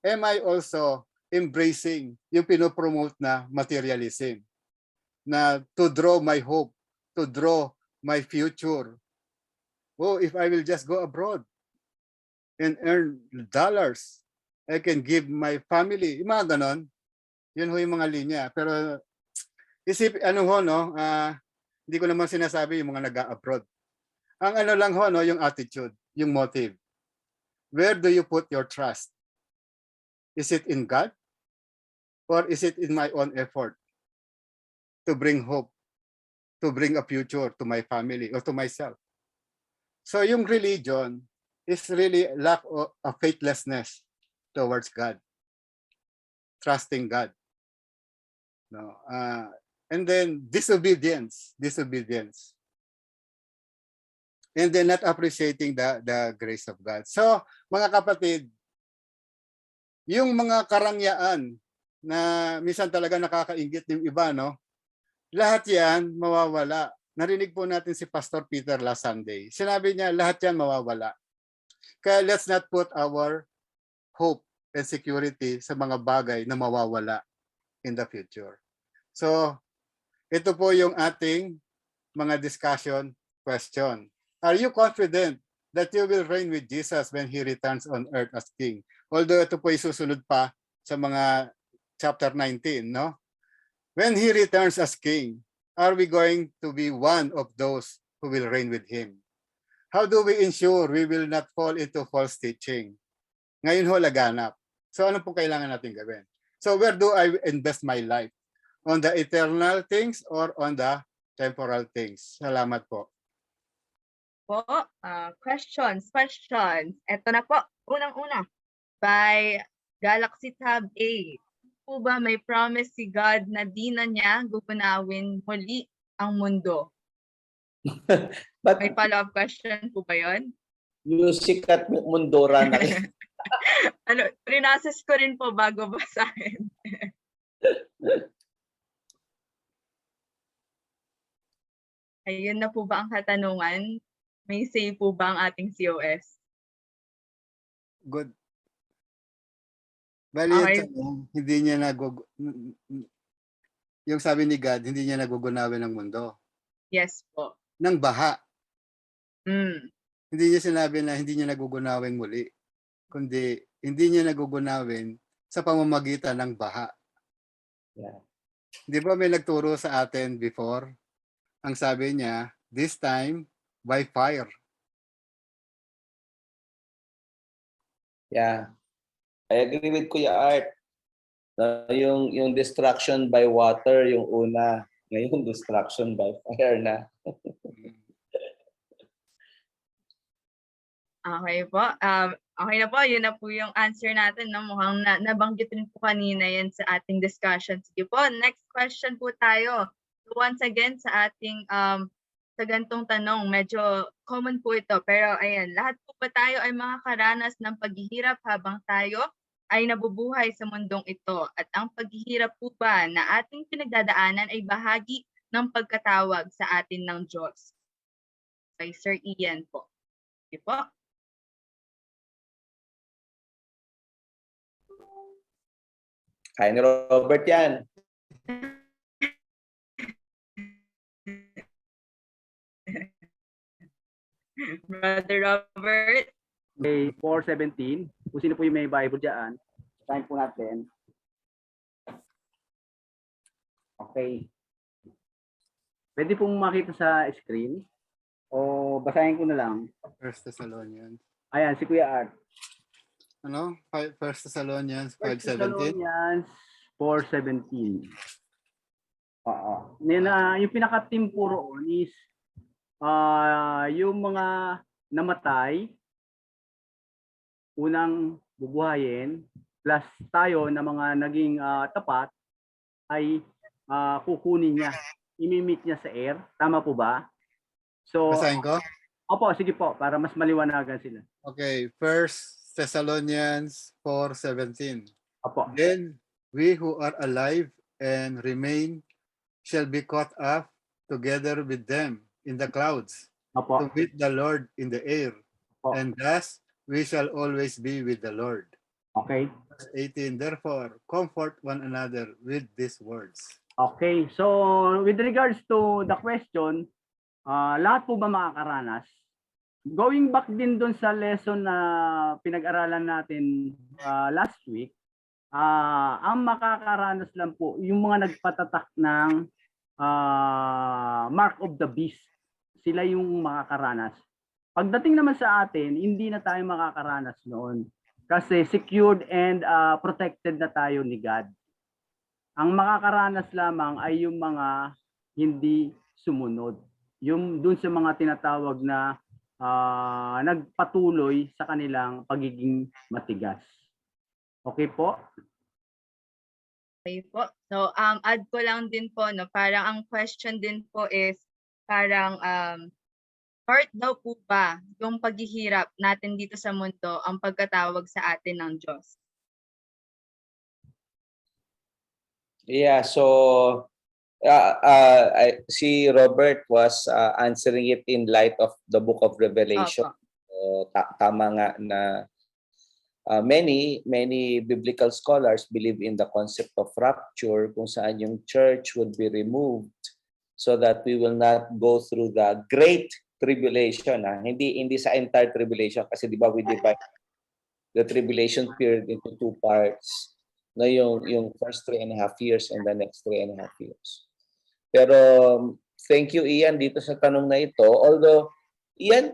am I also embracing yung pinopromote na materialism? Na to draw my hope, to draw my future. Oh, if I will just go abroad and earn dollars, I can give my family. Yung mga ganon, yun ho yung mga linya. Pero hindi ko naman sinasabi yung mga nag-abroad. Ang ano lang ho, no, yung attitude. yung motive. Where do you put your trust? Is it in God? Or is it in my own effort to bring hope, to bring a future to my family or to myself? So yung religion is really lack of faithlessness towards God, trusting God. No, and then disobedience, and then not appreciating the grace of God. So mga kapatid, yung mga karangyaan na minsan talaga nakakaingit yung iba, no? Lahat yan mawawala. Narinig po natin si Pastor Peter last Sunday. Sinabi niya, lahat yan mawawala. Kaya let's not put our hope and security sa mga bagay na mawawala in the future. So, ito po yung ating mga discussion question. Are you confident that you will reign with Jesus when He returns on earth as King? Although ito po isusunod pa sa mga chapter 19, no? When He returns as King, are we going to be one of those who will reign with Him? How do we ensure we will not fall into false teaching? Ngayon ho, laganap. So ano po kailangan natin gawin? So where do I invest my life? On the eternal things or on the temporal things? Salamat po. Questions. Ito na po, unang-una. By Galaxy Tab A. Po ba may promise si God na di na niya gugunawin muli ang mundo? But May follow-up question po ba yun? music at Mundora na rin. Prinoses ko rin po bago basahin. Ayun na po ba ang katanungan? May say po ba ang ating COS? Good. Bali, Okay. hindi niya yung sabi ni God, hindi niya nagugunawin ng mundo. Yes po. Ng baha. Mm. Hindi niya sinabi na hindi niya nagugunawin muli. Kundi hindi niya nagugunawin sa pamamagitan ng baha. Yeah. Di ba may nagturo sa atin before? Ang sabi niya, this time by fire. Yeah. I agree with Kuya Art. Yung destruction by water, yung una. Ngayon, destruction by fire na. Okay po. Okay na po. Yun na po yung answer natin. No? Mukhang nabanggit rin po kanina yan sa ating discussion. Sige po. Next question po tayo. So once again, sa ating sa gantong tanong, medyo common po ito. Pero ayan, lahat po ba tayo ay makakaranas ng paghihirap habang tayo ay nabubuhay sa mundong ito? At ang paghihirap po ba na ating pinagdadaanan ay bahagi ng pagkatawag sa atin ng Diyos? Kay Sir Ian po. Sige po. Kaya ni Robert yan. Brother Robert. Okay, 4:17. Kung sino po yung may Bible dyan, basahin po natin. Okay. Pwede pong makita sa screen o basahin ko na lang. 1 Thessalonians. Ayan, si Kuya Art. Ano? 1 Thessalonians 1 5:17. Thessalonians 4:17. Oo. Yung pinaka-team po roon is yung mga namatay, unang bubuhayin, plus tayo na mga naging tapat, ay kukunin niya, imimit niya sa air. Tama po ba? So, Basahin ko? opo, sige po, para mas maliwanagan sila. Okay, 1 Thessalonians 4:17. Opo. Then we who are alive and remain shall be caught up together with them in the clouds Opo. to meet the Lord in the air. Opo. And thus we shall always be with the Lord. Okay. Verse 18, therefore, comfort one another with these words. Okay. So, with regards to the question, lahat po ba makakaranas? Going back din dun sa lesson na pinag-aralan natin last week, ang makakaranas lang po yung mga nagpatatak ng mark of the beast. Sila yung makakaranas. Pagdating naman sa atin, hindi na tayo makakaranas noon kasi secured and protected na tayo ni God. Ang makakaranas lamang ay yung mga hindi sumunod. Yung dun sa mga tinatawag na nagpatuloy sa kanilang pagiging matigas. Okay po? Okay po. So, add ko lang din po, no, parang ang question din po is, parang, part daw po ba yung paghihirap natin dito sa mundo ang pagkatawag sa atin ng Diyos? Yeah, so si Robert was answering it in light of the book of Revelation. Opo. Tama nga na many biblical scholars believe in the concept of rapture, kung saan yung church would be removed so that we will not go through the great tribulation. Hindi sa entire tribulation, kasi di ba we divide the tribulation period into two parts, na yung first 3.5 years and the next 3.5 years. Pero thank you, Ian, dito sa tanong na ito. Although, Ian,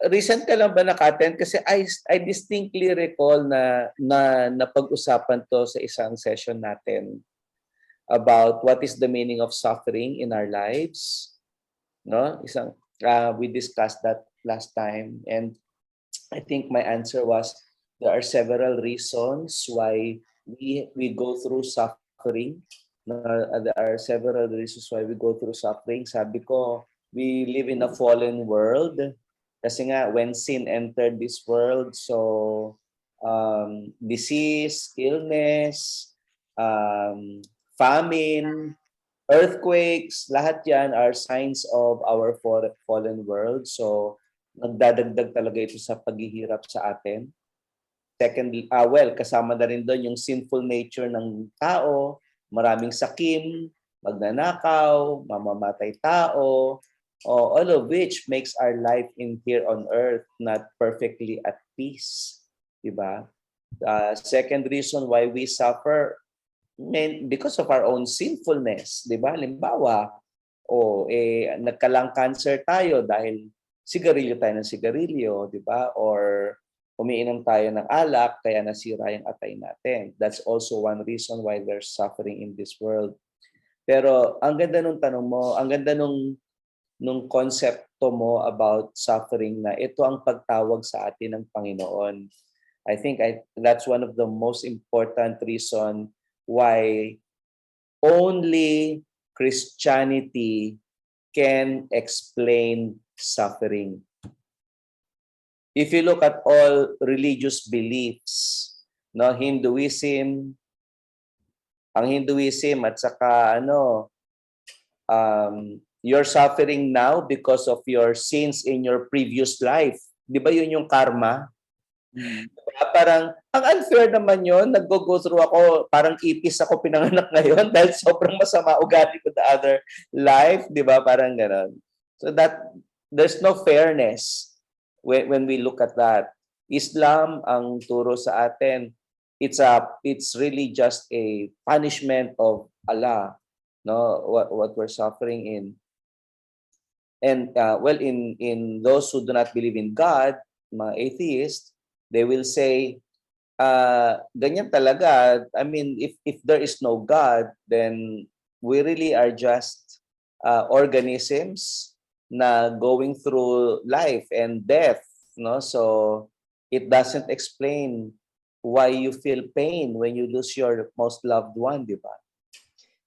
recent ka lang ba naka-attend? Kasi I distinctly recall na napag-usapan to sa isang session natin about what is the meaning of suffering in our lives. No? We discussed that last time, and I think my answer was there are several reasons why we go through suffering. There are several reasons why we go through suffering. Sabi ko, we live in a fallen world. Kasi nga, when sin entered this world, so disease, illness, famine, earthquakes, lahat yan are signs of our fallen world. So, nagdadagdag talaga ito sa paghihirap sa atin. Secondly, kasama na rin doon yung sinful nature ng tao, maraming sakim, magnanakaw, mamamatay tao, all of which makes our life in here on earth not perfectly at peace. Diba? Second reason why we suffer, because of our own sinfulness. Diba? Halimbawa, nagka-lung cancer tayo dahil sigarilyo tayo ng sigarilyo, diba? Or umiinom tayo ng alak kaya nasira yung atay natin. That's also one reason why there's suffering in this world. Pero ang ganda nung tanong mo, ang ganda nung konsepto mo about suffering, na ito ang pagtawag sa atin ng Panginoon. I think that's one of the most important reason why only Christianity can explain suffering. If you look at all religious beliefs, no, Hinduism at saka you're suffering now because of your sins in your previous life. Di ba yun yung karma? Parang, ang unfair naman yun. Nag-go through ako, parang ipis ako pinanganak ngayon dahil sobrang masama ugali ko the other life. Di ba? Parang gano'n. So there's no fairness when we look at that. Islam, ang turo sa atin, it's really just a punishment of Allah, no, what we're suffering in. And in those who do not believe in God, mga atheists, they will say, ganyan talaga. I mean, if there is no God, then we really are just organisms na going through life and death, no? So it doesn't explain why you feel pain when you lose your most loved one, di ba?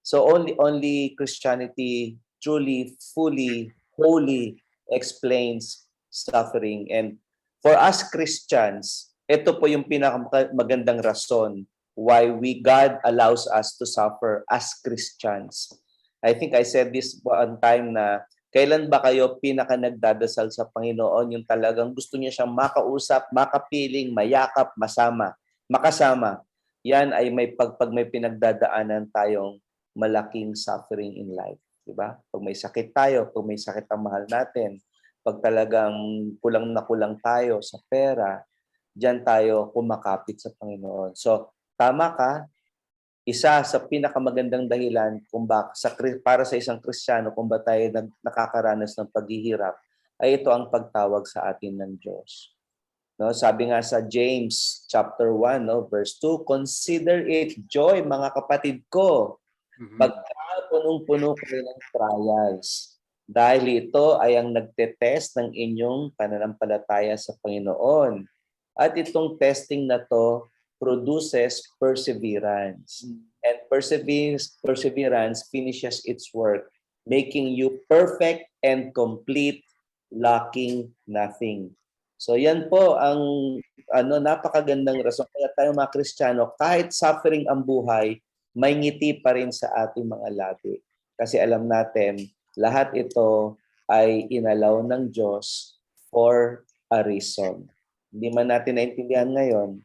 So only Christianity truly, fully, wholly explains suffering. And for us Christians, ito po yung pinakamagandang rason why God allows us to suffer as Christians. I think I said this one time na, kailan ba kayo pinaka nagdadasal sa Panginoon, yung talagang gusto niya siyang makausap, makapiling, mayakap, makasama. Yan ay pag may pinagdadaanan tayong malaking suffering in life, di ba? Pag may sakit tayo, pag may sakit ang mahal natin, pag talagang kulang na kulang tayo sa pera, diyan tayo kumakapit sa Panginoon. So, tama ka. Isa sa pinakamagandang dahilan para sa isang Kristiyano kung ba tayo nakakaranas ng paghihirap ay ito ang pagtawag sa atin ng Diyos. No, sabi nga sa James chapter 1, no, verse 2, consider it joy, mga kapatid ko, Mhm. pagka punong-puno kayo ng trials. Dahil ito ay ang nagtetest ng inyong pananampalataya sa Panginoon. At itong testing na to produces perseverance. And perseverance finishes its work, making you perfect and complete, lacking nothing. So yan po ang napakagandang rason kaya tayo mga Kristiyano, kahit suffering ang buhay, may ngiti pa rin sa ating mga labi. Kasi alam natin, lahat ito ay inalaw ng Diyos for a reason. Hindi man natin naintindihan ngayon,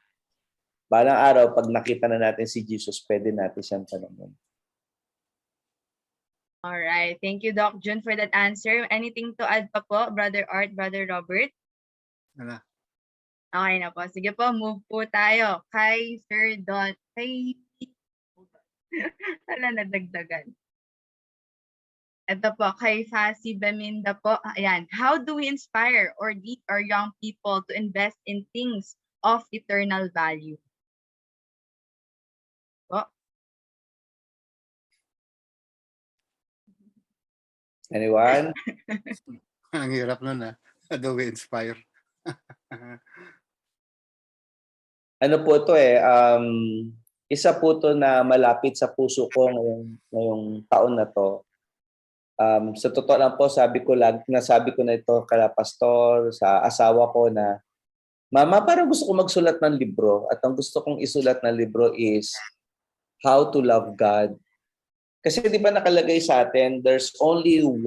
balang araw, pag nakita na natin si Jesus, pwede natin siyang tanongin. All right. Thank you, Doc Jun, for that answer. Anything to add pa po, Brother Art, Brother Robert? Ano? Okay na po. Sige po, move po tayo kay Sir Don. Wala, nadagdagan. Ito po, kay Fasi Beminda po. Ayan. How do we inspire or lead our young people to invest in things of eternal value? Po. Anyone? Ang hirap nun ah. How do we inspire? Ano po ito isa po ito na malapit sa puso ko ngayong taon na to. Sa totoo lang po, nasabi ko na ito kala pastor, sa asawa ko na, Mama, parang gusto ko magsulat ng libro at ang gusto kong isulat na libro is How to Love God. Kasi di ba nakalagay sa atin, there's only 1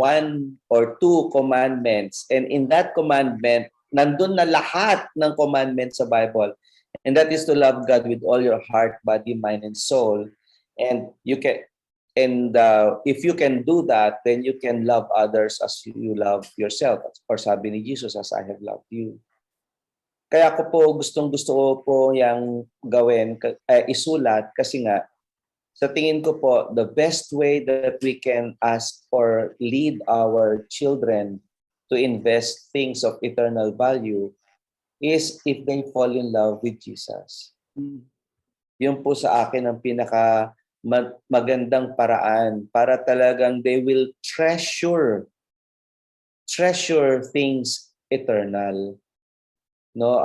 or 2 commandments and in that commandment, nandun na lahat ng commandments sa Bible. And that is to love God with all your heart, body, mind, and soul. And if you can do that, then you can love others as you love yourself. Or sabi ni Jesus, as I have loved you. Kaya ko po gustong-gusto ko po yang gawin, isulat kasi nga sa tingin ko po the best way that we can ask or lead our children to invest things of eternal value is if they fall in love with Jesus. Yun po sa akin ang pinaka magandang paraan para talagang they will treasure things eternal. No,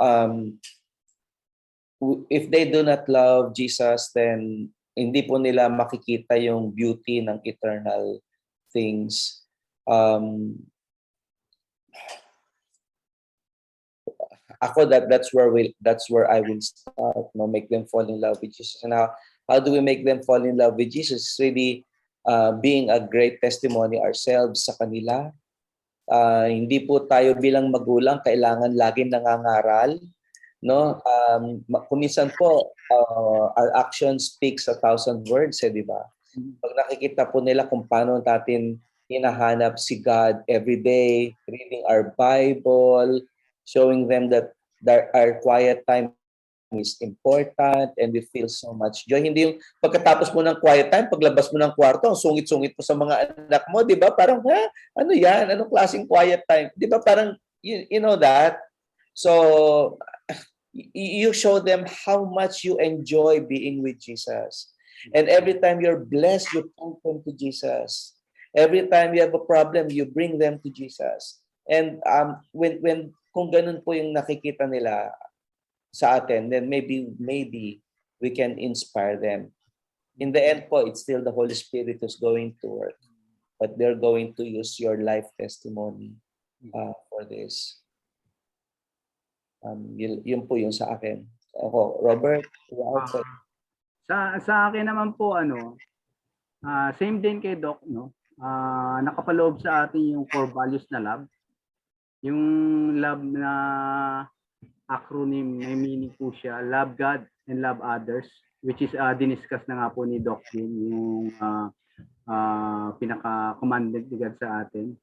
if they do not love Jesus, then hindi po nila makikita yung beauty ng eternal things. Ako that's where I will start, make them fall in love with Jesus. And how do we make them fall in love with Jesus? It's really being a great testimony ourselves sa kanila. Hindi po tayo bilang magulang kailangan laging nangangaral, no? Kuminsan po our action speaks 1,000 words, di ba? Pag nakikita po nila kung paano natin hinahanap si God every day, reading our Bible, showing them that our quiet time is important and we feel so much joy. Hindi yung pagkatapos mo ng quiet time, paglabas mo ng kwarto, ang sungit-sungit mo sa mga anak mo, di ba? Parang, ano yan? Anong klaseng quiet time? Di ba? Parang, you know that? So, you show them how much you enjoy being with Jesus. And every time you're blessed, you point them to Jesus. Every time you have a problem, you bring them to Jesus. And when kung ganun po yung nakikita nila sa atin, then maybe we can inspire them. In the end po, it's still the Holy Spirit who's going to work. But they're going to use your life testimony for this. Yun po yung sa akin. Ako, Robert, sa akin naman po same din kay Doc, no? Nakapaloob sa atin yung core values na love. Yung love na acronym, may meaning po siya, love God and love others, which is diniscuss na nga po ni Doc din yung pinaka-commandment ni God sa atin.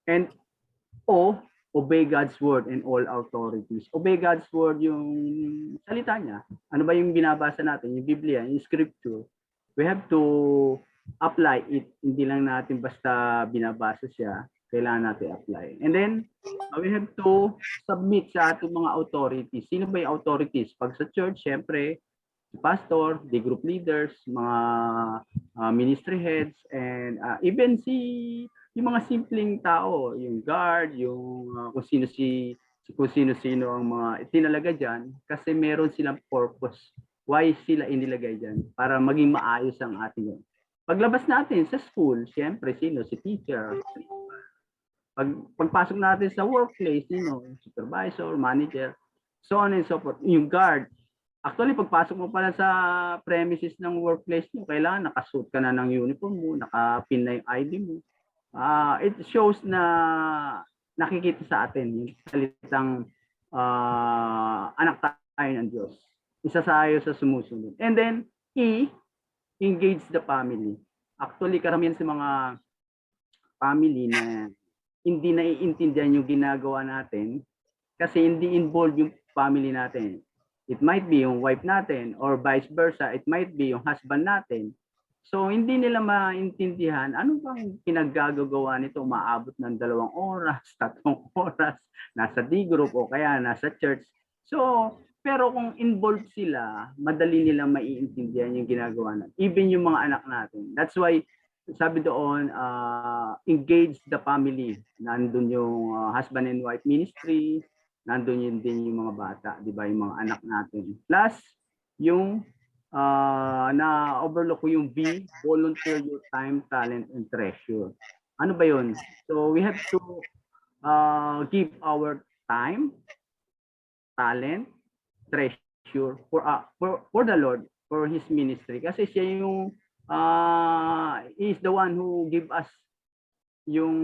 And obey God's word and all authorities. Obey God's word, yung salita niya. Ano ba yung binabasa natin? Yung Biblia, yung scripture. We have to apply it. Hindi lang natin basta binabasa siya. kailangan natin apply. And then, we have to submit sa ating mga authorities. Sino ba yung authorities? Pag sa church, syempre, si pastor, the group leaders, mga ministry heads, and even yung mga simpleng tao, yung guard, yung kung sino-sino ang mga itinalaga dyan, kasi meron silang purpose. Why sila inilagay dyan? Para maging maayos ang ating yun. Paglabas natin sa school, siyempre, sino? Si teacher. Pagpasok natin sa workplace, sino? Supervisor, manager, so on and so forth. Yung guard. Actually, pagpasok mo pala sa premises ng workplace nyo, kailangan nakasuot ka na ng uniform mo, nakapin na yung ID mo. It shows na nakikita sa atin yung salitang anak tayo ng Diyos. Isa tayo sa sumusunod. And then, engage the family. Actually, karamihan sa mga family na hindi naiintindihan yung ginagawa natin kasi hindi involved yung family natin. It might be yung wife natin or vice versa. It might be yung husband natin. So, hindi nila maintindihan ano bang pinaggagawa nito, maabot ng 2 oras, 3 oras, nasa D-group o kaya nasa church. So, pero kung involved sila, madali nilang maiintindihan yung ginagawa natin. Even yung mga anak natin. That's why, sabi doon, engage the family. Nandun yung husband and wife ministry, nandun yun din yung mga bata, di ba, yung mga anak natin. Plus, yung na-overlook ko yung V, volunteer your time, talent, and treasure. Ano ba yun? So, we have to give our time, talent, treasure for the Lord, for His ministry. Kasi siya yung He is the one who give us yung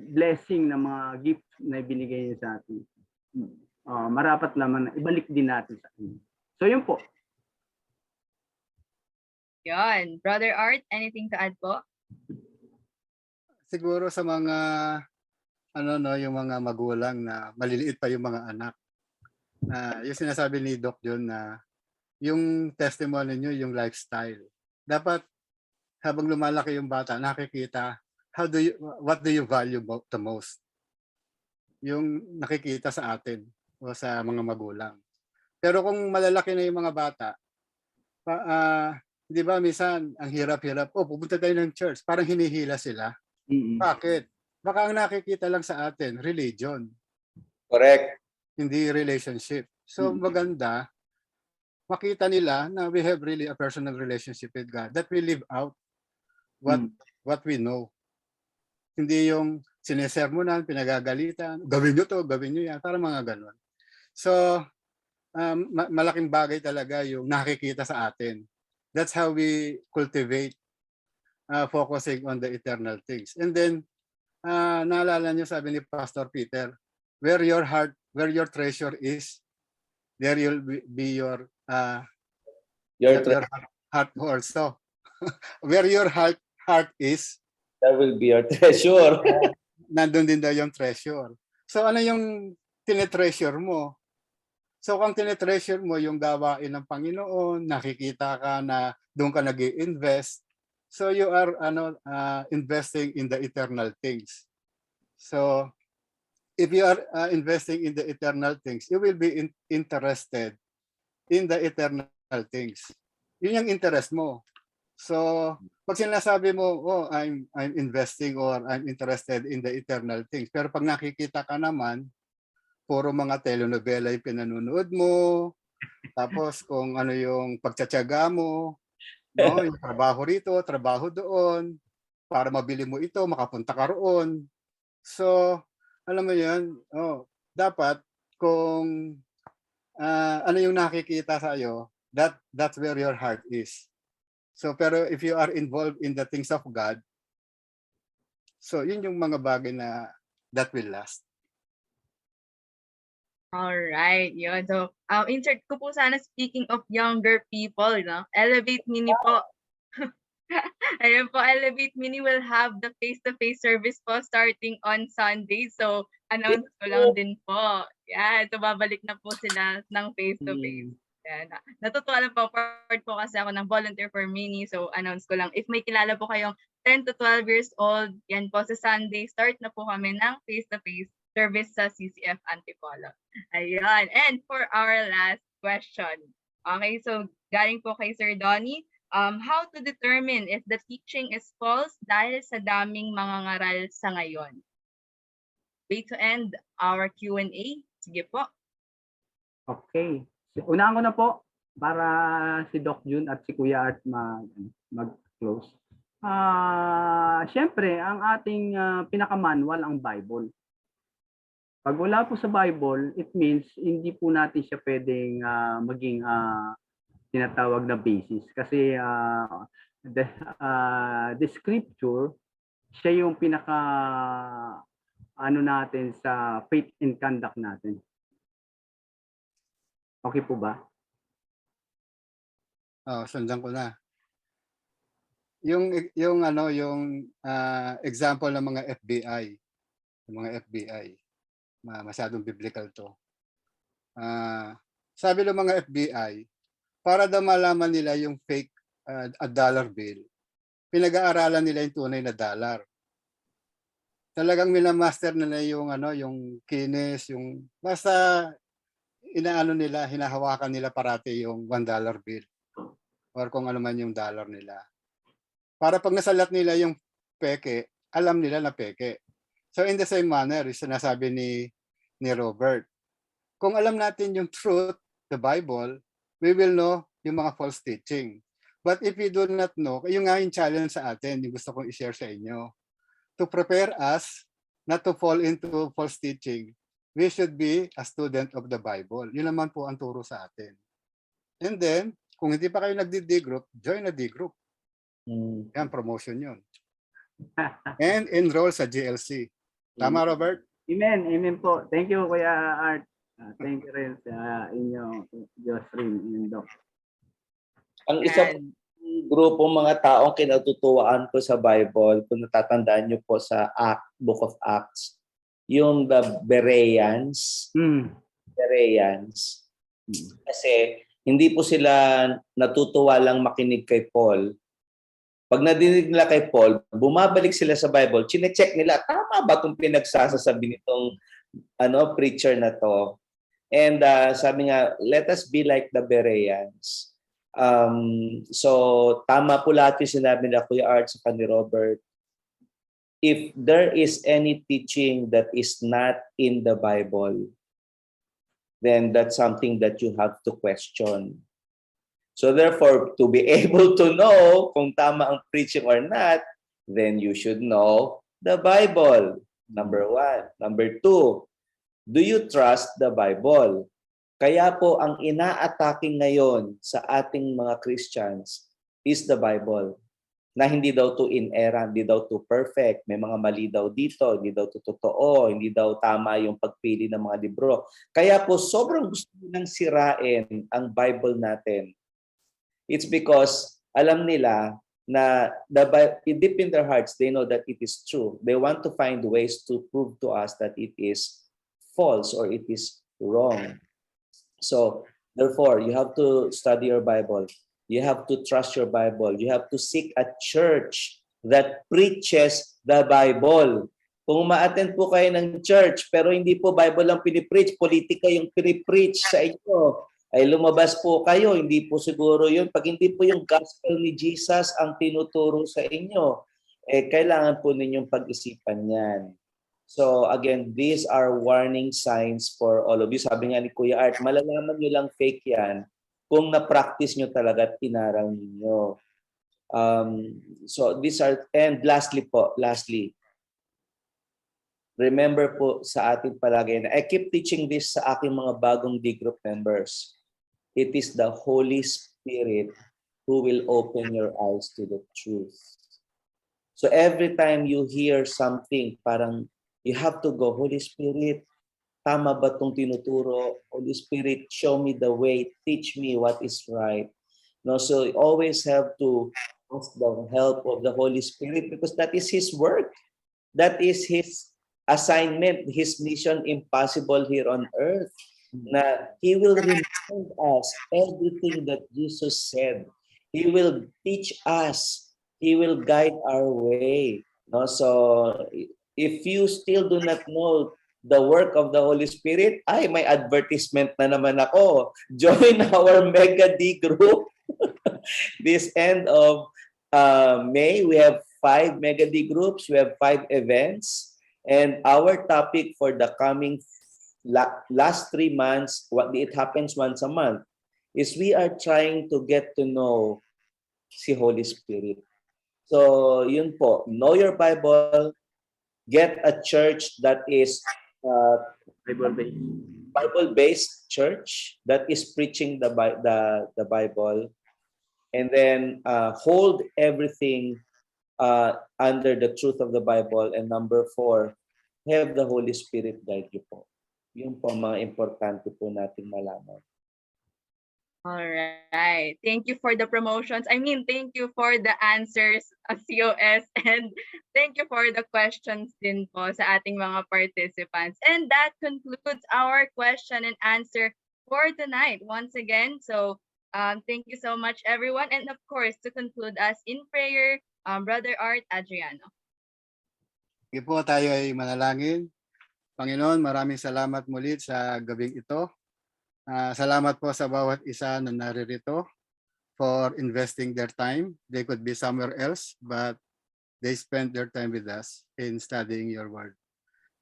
blessing na mga gifts na binigay niya sa atin. Marapat lamang na ibalik din natin sa kanya. So yun po. Yun. Brother Art, anything to add po? Siguro sa mga yung mga magulang na maliliit pa yung mga anak. Yung sinasabi ni Doc John na yung testimony niyo, yung lifestyle. Dapat habang lumalaki yung bata, nakikita what do you value the most? Yung nakikita sa atin o sa mga magulang. Pero kung malalaki na yung mga bata, di ba minsan ang hirap-hirap, pupunta tayo ng church, parang hinihila sila. Bakit? Baka ang nakikita lang sa atin, religion. Correct. Hindi relationship. So maganda, makita nila na we have really a personal relationship with God, that we live out what we know. Hindi yung sinesermonan, pinagagalitan, gawin nyo to, gawin nyo yan, para mga ganon. So, malaking bagay talaga yung nakikita sa atin. That's how we cultivate focusing on the eternal things. And then, naalala nyo, sabi ni Pastor Peter, where your treasure is, there will be your heart also. Where your heart is, that will be your treasure. nandun din daw yung treasure. So ano yung tinetreasure mo? So kung tinetreasure mo yung gawain ng Panginoon, nakikita ka na doon ka nag-i-invest, so you are investing in the eternal things. So if you are investing in the eternal things, you will be interested in the eternal things. Yun yung interest mo. So, pag sinasabi mo, I'm investing or I'm interested in the eternal things. Pero pag nakikita ka naman, puro mga telenovela yung pinanunood mo, tapos kung ano yung pagtsatsaga mo, no, yung trabaho rito, trabaho doon, para mabili mo ito, makapunta ka roon. So, alam mo yan, dapat kung ano yung nakikita sa iyo, that's where your heart is. So, pero if you are involved in the things of God, so yun yung mga bagay na that will last. Alright, yun. So, insert ko po sana, speaking of younger people, no? Elevate Mini po. Ayun po, Elevate Mini will have the face-to-face service po starting on Sunday. So, announce ko lang din po. Yan, so babalik na po sila ng face-to-face. Yan. Natutuwa lang po, part po kasi ako ng volunteer for Mini. So, announce ko lang. If may kilala po kayong 10 to 12 years old, yan po sa Sunday, start na po kami ng face-to-face service sa CCF Antipolo. Ayun. And for our last question. Okay, so galing po kay Sir Donnie, how to determine if the teaching is false dahil sa daming mga ngaral sa ngayon? Way to end our Q&A. Sige po. Okay. Unahan ko na po para si Doc Jun at si Kuya Art mag-close. Siyempre, ang ating pinaka-manual ang Bible. Pag wala po sa Bible, it means hindi po natin siya pwedeng maging tinatawag na basis. Kasi the scripture, siya yung pinaka ano natin sa faith and conduct natin. Okay po ba? Sundan ko na. Yung example ng mga FBI, masyadong biblical to. Sabi ng mga FBI, para daw malaman nila yung fake dollar bill, pinag-aaralan nila yung tunay na dollar. Talagang minamaster nila yung kinis, yung basta hinahawakan nila parati yung $1 bill or kung ano man yung dollar nila. Para pag nasalat nila yung peke, alam nila na peke. So in the same manner, sinasabi ni Robert, kung alam natin yung truth, the Bible, we will know yung mga false teaching. But if we do not know, yung nga yung challenge sa atin, yung gusto kong i-share sa inyo, to prepare us not to fall into false teaching, we should be a student of the Bible. Yun naman po ang turo sa atin. And then, kung hindi pa kayo nagdi-D group, join a D group. Yan, promotion yun. And enroll sa GLC. Tama, Robert? Amen. Amen po. Thank you, Kuya Art. Thank you rin sa inyo, Josrin and Doc. Ang isang grupo mga taong kinatutuwaan ko sa Bible, kung natatandaan niyo po sa Book of Acts, yung the Bereans. Bereans. Kasi hindi po sila natutuwa lang makinig kay Paul. Pag nadinig nila kay Paul, bumabalik sila sa Bible, chine-check nila, tama ba itong pinagsasasabi nitong preacher na to? And sabi nga, let us be like the Bereans. So, tama po lahat yung sinabi nila Kuya Art sa ni Robert. If there is any teaching that is not in the Bible, then that's something that you have to question. So therefore, to be able to know kung tama ang preaching or not, then you should know the Bible. Number 1. Number 2, do you trust the Bible? Kaya po ang ina-attacking ngayon sa ating mga Christians is the Bible. Na hindi daw to inerrant, hindi daw to perfect, may mga mali daw dito, hindi daw to totoo, hindi daw tama yung pagpili ng mga libro. Kaya po sobrang gusto nilang sirain ang Bible natin. It's because alam nila na deep in their hearts, they know that it is true. They want to find ways to prove to us that it is false or it is wrong. So, therefore, you have to study your Bible. You have to trust your Bible. You have to seek a church that preaches the Bible. Kung ma-attend po kayo ng church, pero hindi po Bible lang pinipreach, politika yung pinipreach sa inyo, ay lumabas po kayo, hindi po siguro yun. Pag hindi po yung gospel ni Jesus ang tinuturo sa inyo, kailangan po ninyong pag-isipan yan. So again, these are warning signs for all of you. Sabi nga ni Kuya Art, malalaman nyo lang fake yan kung na-practice nyo talaga at inaral ninyo. So these are, and lastly, remember po sa ating palagi, na I keep teaching this sa aking mga bagong D group members. It is the Holy Spirit who will open your eyes to the truth. So every time you hear something, parang you have to go, Holy Spirit, tama ba itong tinuturo? Holy Spirit, show me the way, teach me what is right. No, so you always have to ask the help of the Holy Spirit because that is His work. That is His assignment, His mission impossible here on earth. Na He will remind us everything that Jesus said. He will teach us. He will guide our way. No? So if you still do not know the work of the Holy Spirit, ay, may advertisement na naman ako. Join our Mega D group. This end of May, we have 5 Mega D groups. We have 5 events. And our topic for the coming last 3 months, it happens once a month, is we are trying to get to know si Holy Spirit. So, yun po. Know your Bible. Get a church that is Bible-based. Bible-based church that is preaching the Bible, and then hold everything under the truth of the Bible. And number 4, have the Holy Spirit guide you po. Yun po ang mga importante po nating malaman. All right. Thank you for the promotions. Thank you for the answers, COS, and thank you for the questions din po sa ating mga participants. And that concludes our question and answer for tonight once again. So, thank you so much, everyone. And of course, to conclude us in prayer, Brother Art Adriano. Sige po, tayo ay manalangin. Panginoon, maraming salamat muli sa gabing ito. Salamat po sa bawat isa na naririto for investing their time. They could be somewhere else, but they spent their time with us in studying your word.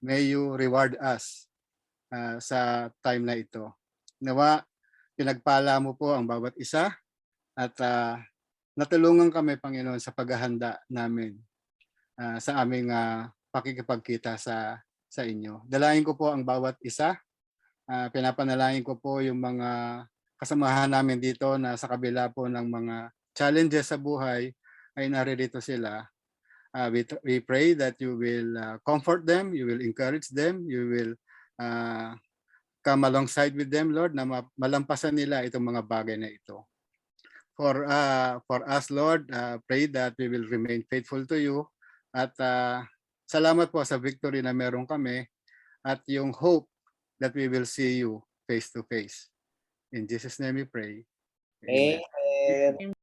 May you reward us sa time na ito. Nawa, pinagpala mo po ang bawat isa at natulungan kami, Panginoon, sa paghahanda namin sa aming pakikipagkita sa inyo. Dalayan ko po ang bawat isa. Pinapanalangin ko po yung mga kasamahan namin dito na sa kabila po ng mga challenges sa buhay ay naririto sila. We pray that you will comfort them, you will encourage them, you will come alongside with them, Lord, na malampasan nila itong mga bagay na ito. For us, Lord, pray that we will remain faithful to you at salamat po sa victory na meron kami at yung hope that we will see you face to face. In Jesus' name we pray. Amen. Amen.